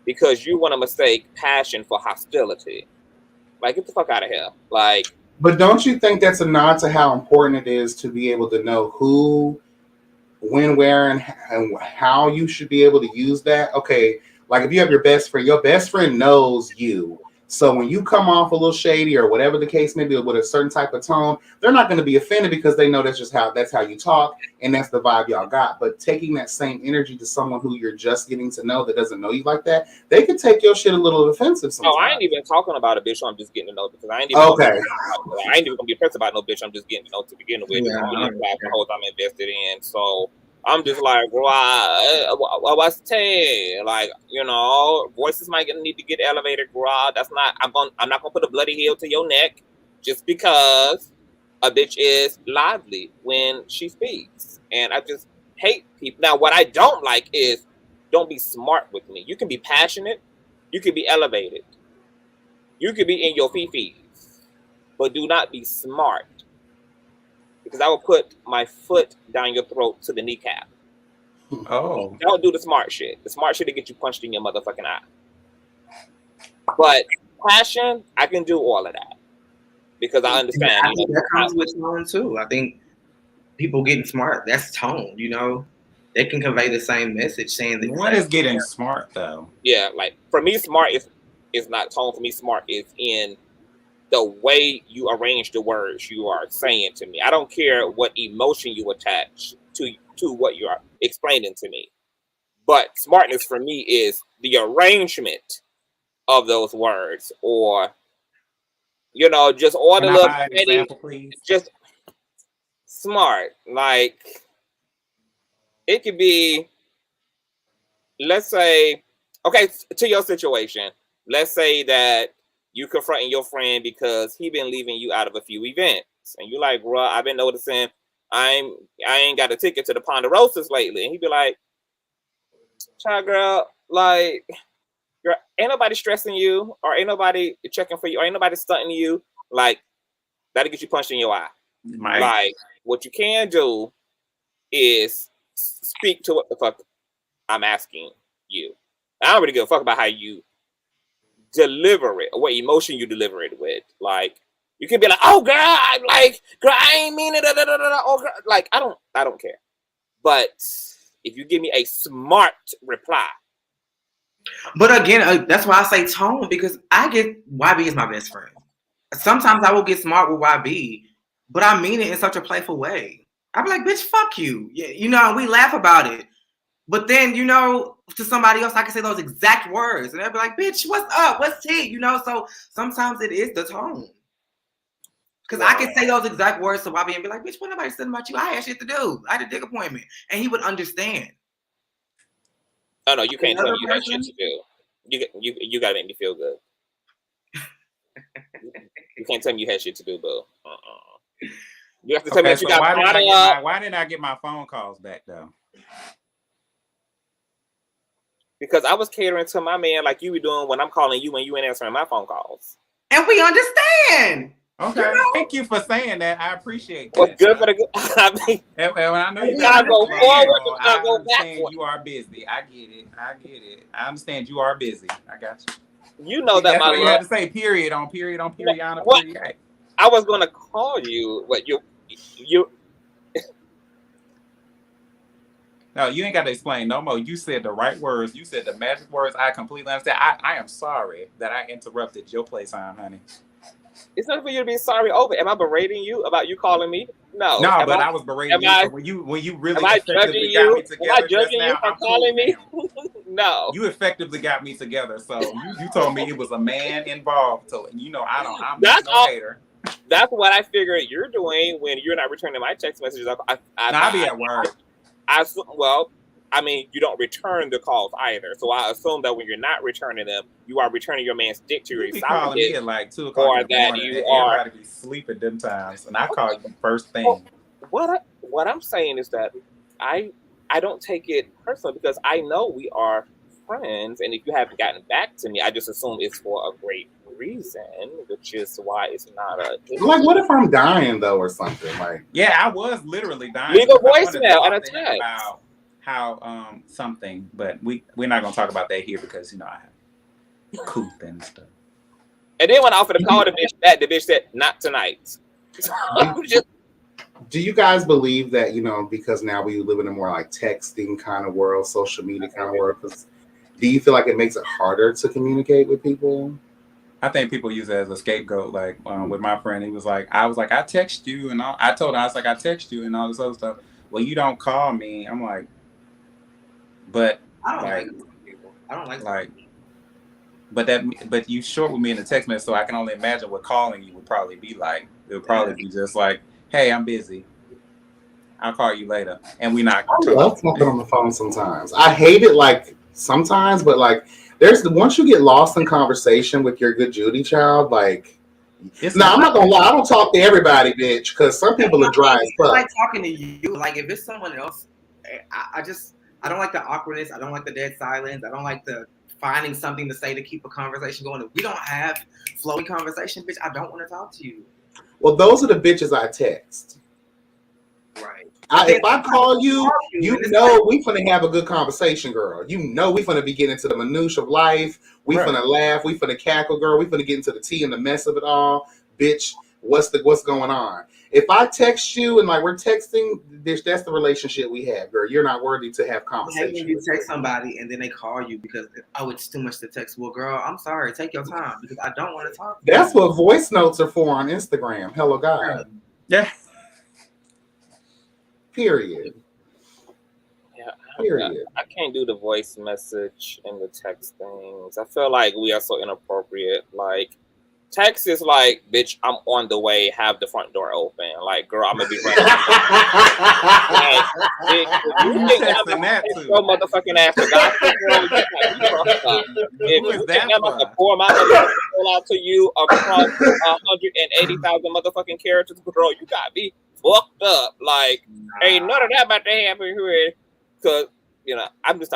because you want to mistake passion for hostility. Like, get the fuck out of here. Like, but don't you think that's a nod to how important it is to be able to know who, when, where, and how you should be able to use that? Okay, like if you have your best friend knows you. So when you come off a little shady or whatever the case may be with a certain type of tone, they're not going to be offended because they know that's how you talk and that's the vibe y'all got. But taking that same energy to someone who you're just getting to know that doesn't know you like that, they can take your shit a little offensive sometimes. Oh, I ain't even talking about a bitch I'm just getting to know because I ain't even gonna be pressed about no bitch I'm just getting to know to begin with. Yeah, I'm invested in. So I'm just like, what's the like, voices might need to get elevated, That's not. I'm not gonna put a bloody heel to your neck just because a bitch is lively when she speaks, and I just hate people. Now, what I don't like is don't be smart with me. You can be passionate, you can be elevated, you can be in your fifis, but do not be smart. Because I will put my foot down your throat to the kneecap. Oh. Don't do the smart shit. The smart shit to get you punched in your motherfucking eye. But passion, I can do all of that. Because I understand. I think that comes with tone too. I think people getting smart, that's tone, they can convey the same message saying that. What is getting smart though? Yeah, like for me, smart is not tone. For me, smart is in the way you arrange the words you are saying to me. I don't care what emotion you attach to what you are explaining to me. But smartness for me is the arrangement of those words, or just all the little example, please. Just smart. Like it could be, let's say, okay, to your situation. Let's say that you confronting your friend because he been leaving you out of a few events, and you like, bro, I've been noticing I ain't got a ticket to the Ponderosas lately, and he be like, child girl, like, girl, ain't nobody stressing you, or ain't nobody checking for you, or ain't nobody stunting you. Like, that'll get you punched in your eye. Like, what you can do is speak to what the fuck I'm asking you. I don't really give a fuck about how you deliver it or what emotion you deliver it with. Like, you can be like, oh girl, I ain't mean it. Oh girl, like, I don't care. But if you give me a smart reply. But again, that's why I say tone, because I get YB is my best friend. Sometimes I will get smart with YB, but I mean it in such a playful way. I be like, bitch, fuck you. Yeah, we laugh about it. But then, to somebody else, I can say those exact words. And they'll be like, bitch, what's up? What's tea? So sometimes it is the tone. Because I can say those exact words to YB and be like, bitch, what nobody said about you? I had shit to do. I had a dick appointment. And he would understand. Oh, no, you can't tell me you had shit to do. You got to make me feel good. You can't tell me you had shit to do, boo. You have to tell me that you got why didn't I get my phone calls back, though? Because I was catering to my man like you were doing when I'm calling you when you ain't answering my phone calls. And we understand. Okay, thank you for saying that. I appreciate that. What's good for the good? I mean, I know you gotta go forward. I understand you are busy. I get it. I understand you are busy. I got you. You know that my love. You had to say period on period. I was gonna call you, but you. No, you ain't got to explain no more. You said the right words. You said the magic words. I completely understand. I am sorry that I interrupted your playtime, honey. It's not for you to be sorry over. Am I berating you about you calling me? No. No, but I was berating you. So when you really effectively got me together. Am I judging you for calling me? No. You effectively got me together. So you told me it was a man involved. So I'm that's no hater. That's what I figured you're doing when you're not returning my text messages. I'll be at work. You don't return the calls either. So I assume that when you're not returning them, you are returning your man's dick to your esophagus. You calling me at like 2 o'clock in the morning. Everybody be sleeping them times, and I call you first thing. What I'm saying is that I don't take it personally because I know we are friends, and if you haven't gotten back to me, I just assume it's for a great reason, which is why it's not a like. What if I'm dying though, or something? Like, yeah, I was literally dying. Leave a voicemail and a text about how something, but we're not gonna talk about that here because I have coop and stuff. And then when I offered to call the bitch said not tonight. Do you guys believe that because now we live in a more like texting kind of world, social media kind of world? Do you feel like it makes it harder to communicate with people? I think people use it as a scapegoat. Like with my friend, I was like, I text you, and I told her, I was like, I text you, and all this other stuff. Well, you don't call me. I'm like, but I don't like but you short with me in the text message, so I can only imagine what calling you would probably be like. It would probably be just like, hey, I'm busy. I'll call you later, and we not. I love talking on the phone sometimes. I hate it like sometimes, but like. Once you get lost in conversation with your good Judy child, like, I'm not gonna lie, I don't talk to everybody, bitch, because some people are dry as fuck. I like talking to you. Like, if it's someone else, I don't like the awkwardness. I don't like the dead silence. I don't like the finding something to say to keep a conversation going. If we don't have flowy conversation, bitch, I don't want to talk to you. Well, those are the bitches I text. Right. If I call you, we finna have a good conversation, girl. We finna be getting into the minutia of life. We finna laugh. We finna cackle, girl. We finna get into the tea and the mess of it all. Bitch, what's going on? if I text you and like we're texting, that's the relationship we have, girl. You're not worthy to have Hey, conversation. when you text somebody and then they call you because it's too much to text. Well, girl, I'm sorry. Take your time because I don't want to talk. That's what voice notes are for on Instagram. Hello, God. Yeah. Period. Yeah, Period. I can't do the voice message and the text things. I feel like we are so inappropriate. Like, text is like, bitch, I'm on the way. Have the front door open. Like, girl, I'm gonna be ready. Like, bitch, You texting that too. so motherfucking ass to gospel, girl, you got me fucked up. If Who is you that think I'm for? gonna pour my motherfucking soul out to you across 180,000 motherfucking characters, girl, you got me fucked up. Like, ain't none of that about to happen here. Cause you know, I just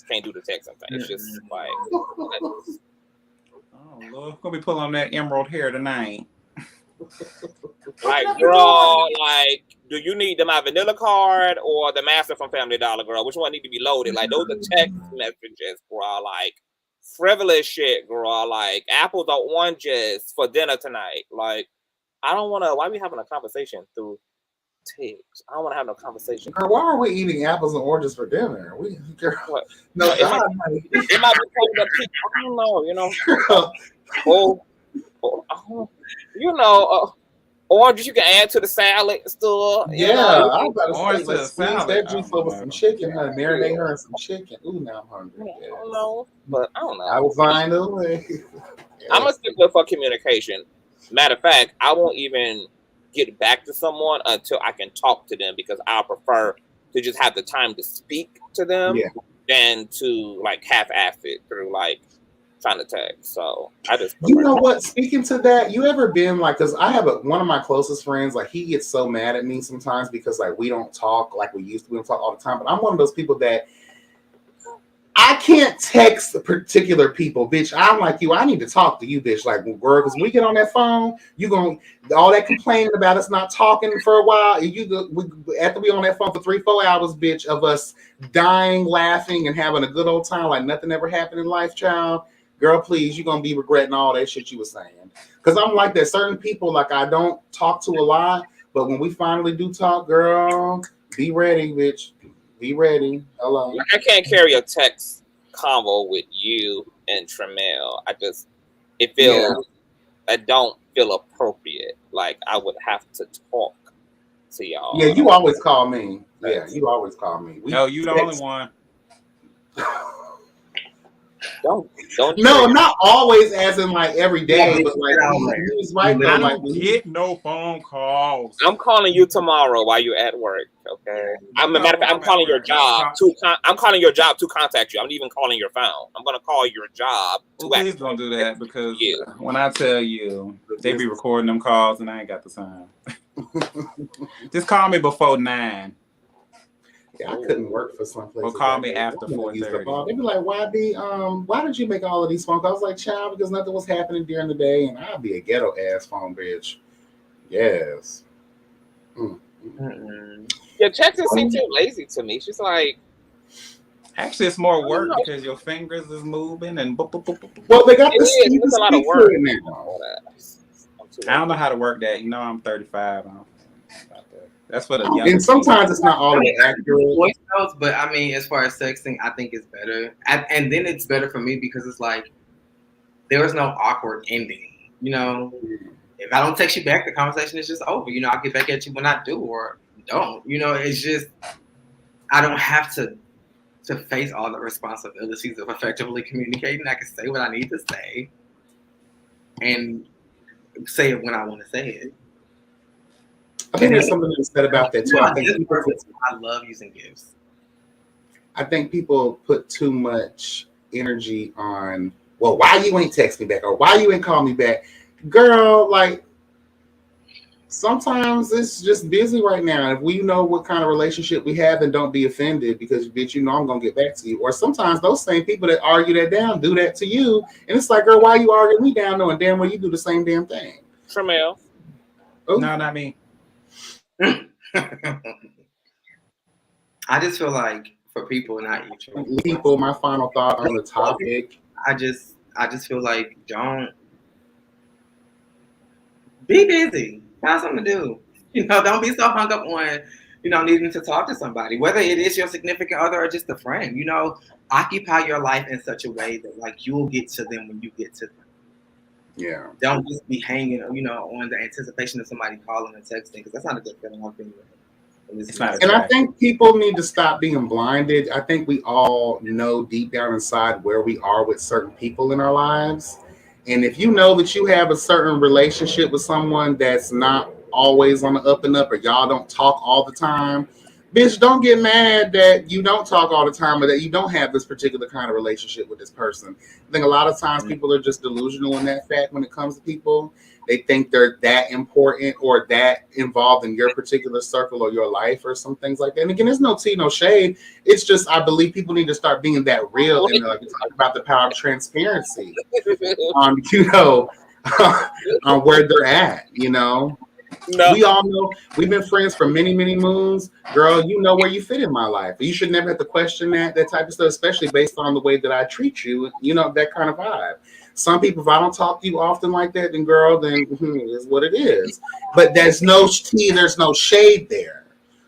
can't do the text and things. It's just like, Oh Lord, gonna be pulling on that emerald hair tonight. like, girl, like, do you need my vanilla card or the master from Family Dollar, girl? Which one need to be loaded? Like, those are text messages, girl. Like, frivolous shit, girl. Like, apples or oranges for dinner tonight. Like, I don't want to. Why are we having a conversation through text? I don't want to have no conversation. Girl, why are we eating apples and oranges for dinner? Girl, no, it might be kind of peak. I don't know, you know. You know, oranges you can add to the salad and stuff. Yeah, I was about to Orange say, to let's the squeeze salad. that juice Oh, over no. some chicken, honey. Marinate her in some chicken. Ooh, now I'm hungry. I don't know, but I don't know. I will find a way. I'm a stickler for communication. Matter of fact, I won't even get back to someone until I can talk to them because I prefer to just have the time to speak to them than to like half-ass it through like trying to text. So I just You know what? Speaking to that, you ever been like, because I have one of my closest friends, like he gets so mad at me sometimes because like we don't talk like we used to. We don't talk all the time. But I'm one of those people that I can't text particular people, bitch. I'm like you. I need to talk to you, bitch. Like, girl, because when we get on that phone, you gonna all that complaining about us not talking for a while. After we on that phone for 3-4 hours, bitch, of us dying, laughing, and having a good old time like nothing ever happened in life, child. Girl, please, you're gonna be regretting all that shit you were saying. Because I'm like that. Certain people, like I don't talk to a lot, but when we finally do talk, girl, be ready, bitch. Be ready. Hello. I can't carry a text convo with you and TREMEL. I don't feel appropriate. Like I would have to talk to y'all. Yeah, you always call me. Yeah, you always call me. No, you the only one. Don't. No, not always, as in like every day, but like he was right though. I Like don't get no phone calls. I'm calling you tomorrow while you're at work. Okay. I'm a matter of fact, I'm calling your job I'm calling your job to contact you. I'm not even calling your phone. I'm gonna call your job to Please don't do that because when I tell you they be recording them calls and I ain't got the time. Just call me before 9. Yeah, I couldn't work for some places. Or call me after 4:30. They'd be like, why did you make all of these phone calls? I was like, child, because nothing was happening during the day, and I'd be a ghetto ass phone bitch. Yes. Your texting seems too lazy to me. She's like, actually, it's more work because your fingers is moving and well, they got the speed. It's a lot of work now. I don't know how to work that. You know, I'm 35. That's for the young. And sometimes it's not all accurate. Voice notes, but I mean, as far as texting, I think it's better. And then it's better for me because it's like there is no awkward ending. You know, if I don't text you back, the conversation is just over. You know, I'll get back at you when I do or don't. You know, it's just I don't have to face all the responsibilities of effectively communicating. I can say what I need to say and say it when I want to say it. I think there's something to be said about that too. I love using gifs. I think people put too much energy on, well, why you ain't text me back or why you ain't call me back? Girl, like sometimes it's just busy right now. If we know what kind of relationship we have, then don't be offended because bitch, you know I'm gonna get back to you. Or sometimes those same people that argue that down do that to you. And it's like, girl, why you arguing me down knowing damn well you do the same damn thing? TREMEL. No, not me. I just feel like for people, not each people, my final thought on the topic. I just feel like don't be busy. Find something to do. You know, don't be so hung up on, you know, needing to talk to somebody, whether it is your significant other or just a friend. You know, occupy your life in such a way that like you'll get to them when you get to them. Yeah. Don't just be hanging, you know, on the anticipation of somebody calling and texting, because that's not a good feeling. I've been It's not and I think people need to stop being blinded. I think we all know deep down inside where we are with certain people in our lives. And if you know that you have a certain relationship with someone that's not always on the up and up, or y'all don't talk all the time, bitch, don't get mad that you don't talk all the time or that you don't have this particular kind of relationship with this person. I think a lot of times people are just delusional in that fact when it comes to people. They think they're that important or that involved in your particular circle or your life or some things like that. And again, there's no tea, no shade. It's just, I believe people need to start being that real. And like we talked about the power of transparency on, you know, on where they're at, you know. No. We all know we've been friends for many, many moons. Girl, you know where you fit in my life. You should never have to question that type of stuff, especially based on the way that I treat you, you know, that kind of vibe. Some people, if I don't talk to you often like that, then girl, then is what it is. But there's no tea, there's no shade there.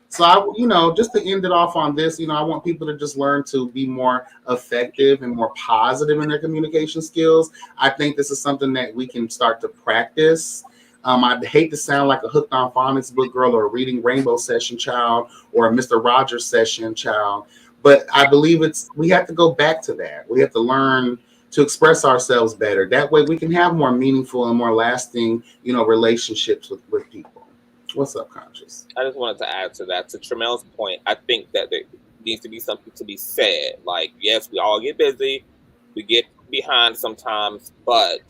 So I, you know, just to end it off on this, you know, I want people to just learn to be more effective and more positive in their communication skills. I think this is something that we can start to practice. I'd hate to sound like a hooked on phonics book girl or a reading rainbow session child or a Mr. Rogers session child, but I believe we have to go back to that. We have to learn to express ourselves better. That way we can have more meaningful and more lasting, you know, relationships with people. What's up, Conscious? I just wanted to add to that. To Tremel's point, I think that there needs to be something to be said. Like, yes, we all get busy. We get behind sometimes, but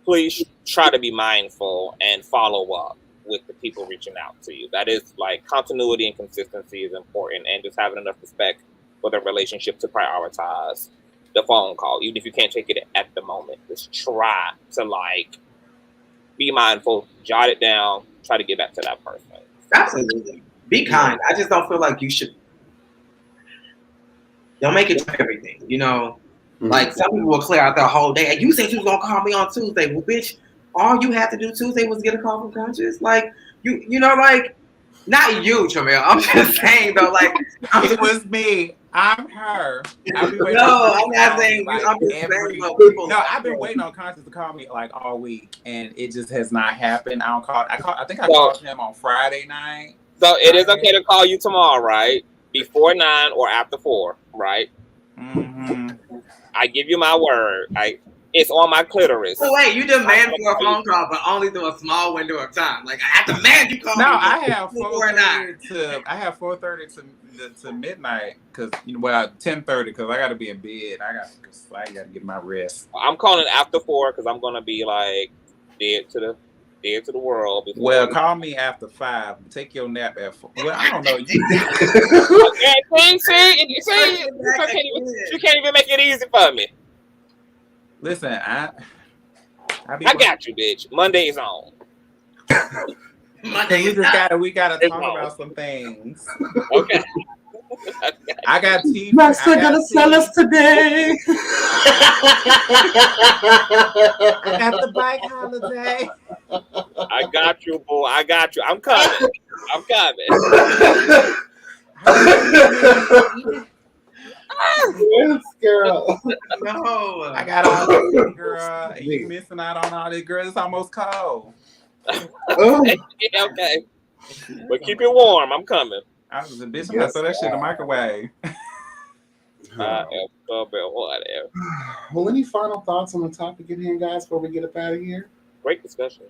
please try to be mindful and follow up with the people reaching out to you. That is like continuity and consistency is important, and just having enough respect for the relationship to prioritize the phone call, even if you can't take it at the moment. Just try to like be mindful, jot it down, try to get back to that person. Absolutely. Be kind. I just don't feel like you should. Don't make it everything, you know. Like some people will clear out their whole day. And you said you was gonna call me on Tuesday. Well, bitch, all you had to do Tuesday was get a call from Conscious. Like you know, like not you, Tremel. I'm just saying though, like it was me. I'm her. No, I'm not saying like you. I'm just saying people. No, I've been waiting on Conscious to call me like all week, and it just has not happened. I think I called him on Friday night. So it is okay to call you tomorrow, right? Before 9 or after 4, right? Mm-hmm. I give you my word. It's on my clitoris. So wait, you demand for a phone call, but only through a small window of time. Like I demand you call me. No, I have 4:30 to midnight because 10:30 because I got to be in bed. I got to get my rest. I'm calling after 4 because I'm gonna be like dead to the world. Well, call me after 5. Take your nap at 4. Well, I don't know. Okay, see, you can't even make it easy for me. Listen, I got you, bitch. Monday is on. We gotta talk about some things. Okay. I got TV. Max, they're gonna sell us today. I got the bike holiday. I got you, boy. I got you. I'm coming. Yes, girl. No. I got all this, girl. And you missing out on all this, girl. It's almost cold. Okay. But keep it warm. I'm coming. I was a bitch. I'm gonna throw that shit in the microwave. Whatever. Well, any final thoughts on the topic at hand, guys, before we get up out of here? Great discussion.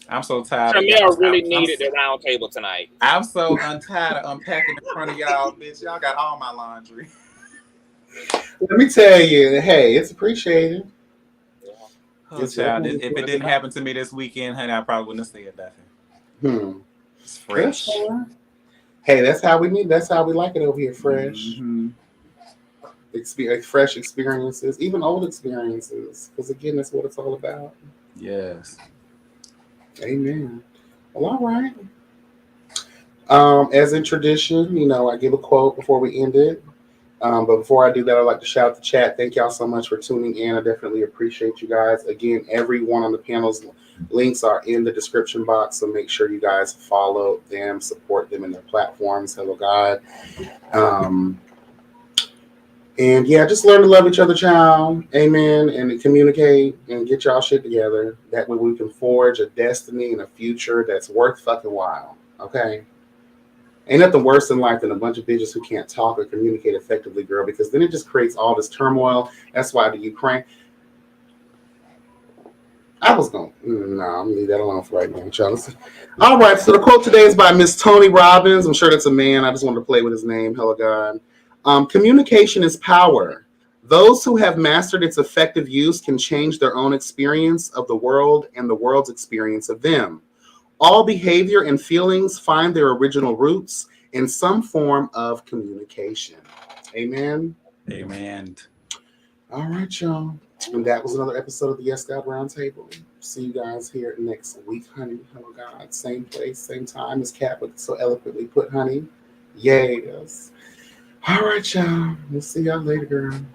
I'm so tired. Tremel really needed the round table tonight. I'm so untired of unpacking in front of y'all, bitch. Y'all got all my laundry. Let me tell you, hey, it's appreciated. Oh, child, if it didn't happen to me this weekend, honey, I probably wouldn't have said nothing. It's fresh. Hey, that's how we like it over here, fresh. Mm-hmm. Fresh experiences, even old experiences, because again, that's what it's all about. Yes. Amen. Well, all right. As in tradition, I give a quote before we end it. But before I do that, I'd like to shout out the chat. Thank y'all so much for tuning in. I definitely appreciate you guys. Again, everyone on the panel's links are in the description box, so make sure you guys follow them, support them in their platforms. Hello, God. And yeah, just learn to love each other, child. Amen. And communicate and get y'all shit together. That way we can forge a destiny and a future that's worth fucking while. Okay? Ain't nothing worse in life than a bunch of bitches who can't talk or communicate effectively, girl, because then it just creates all this turmoil. That's why the Ukraine. I'm going to leave that alone for right now, child. All right, so the quote today is by Miss Tony Robbins. I'm sure that's a man. I just wanted to play with his name. Hello, God. Communication is power. Those who have mastered its effective use can change their own experience of the world and the world's experience of them. All behavior and feelings find their original roots in some form of communication. Amen. Amen. All right, y'all. And that was another episode of the Yes God Roundtable. See you guys here next week, honey. Hello, God. Same place, same time as Kat would so eloquently put, honey. Yes. All right, y'all. We'll see y'all later, girl.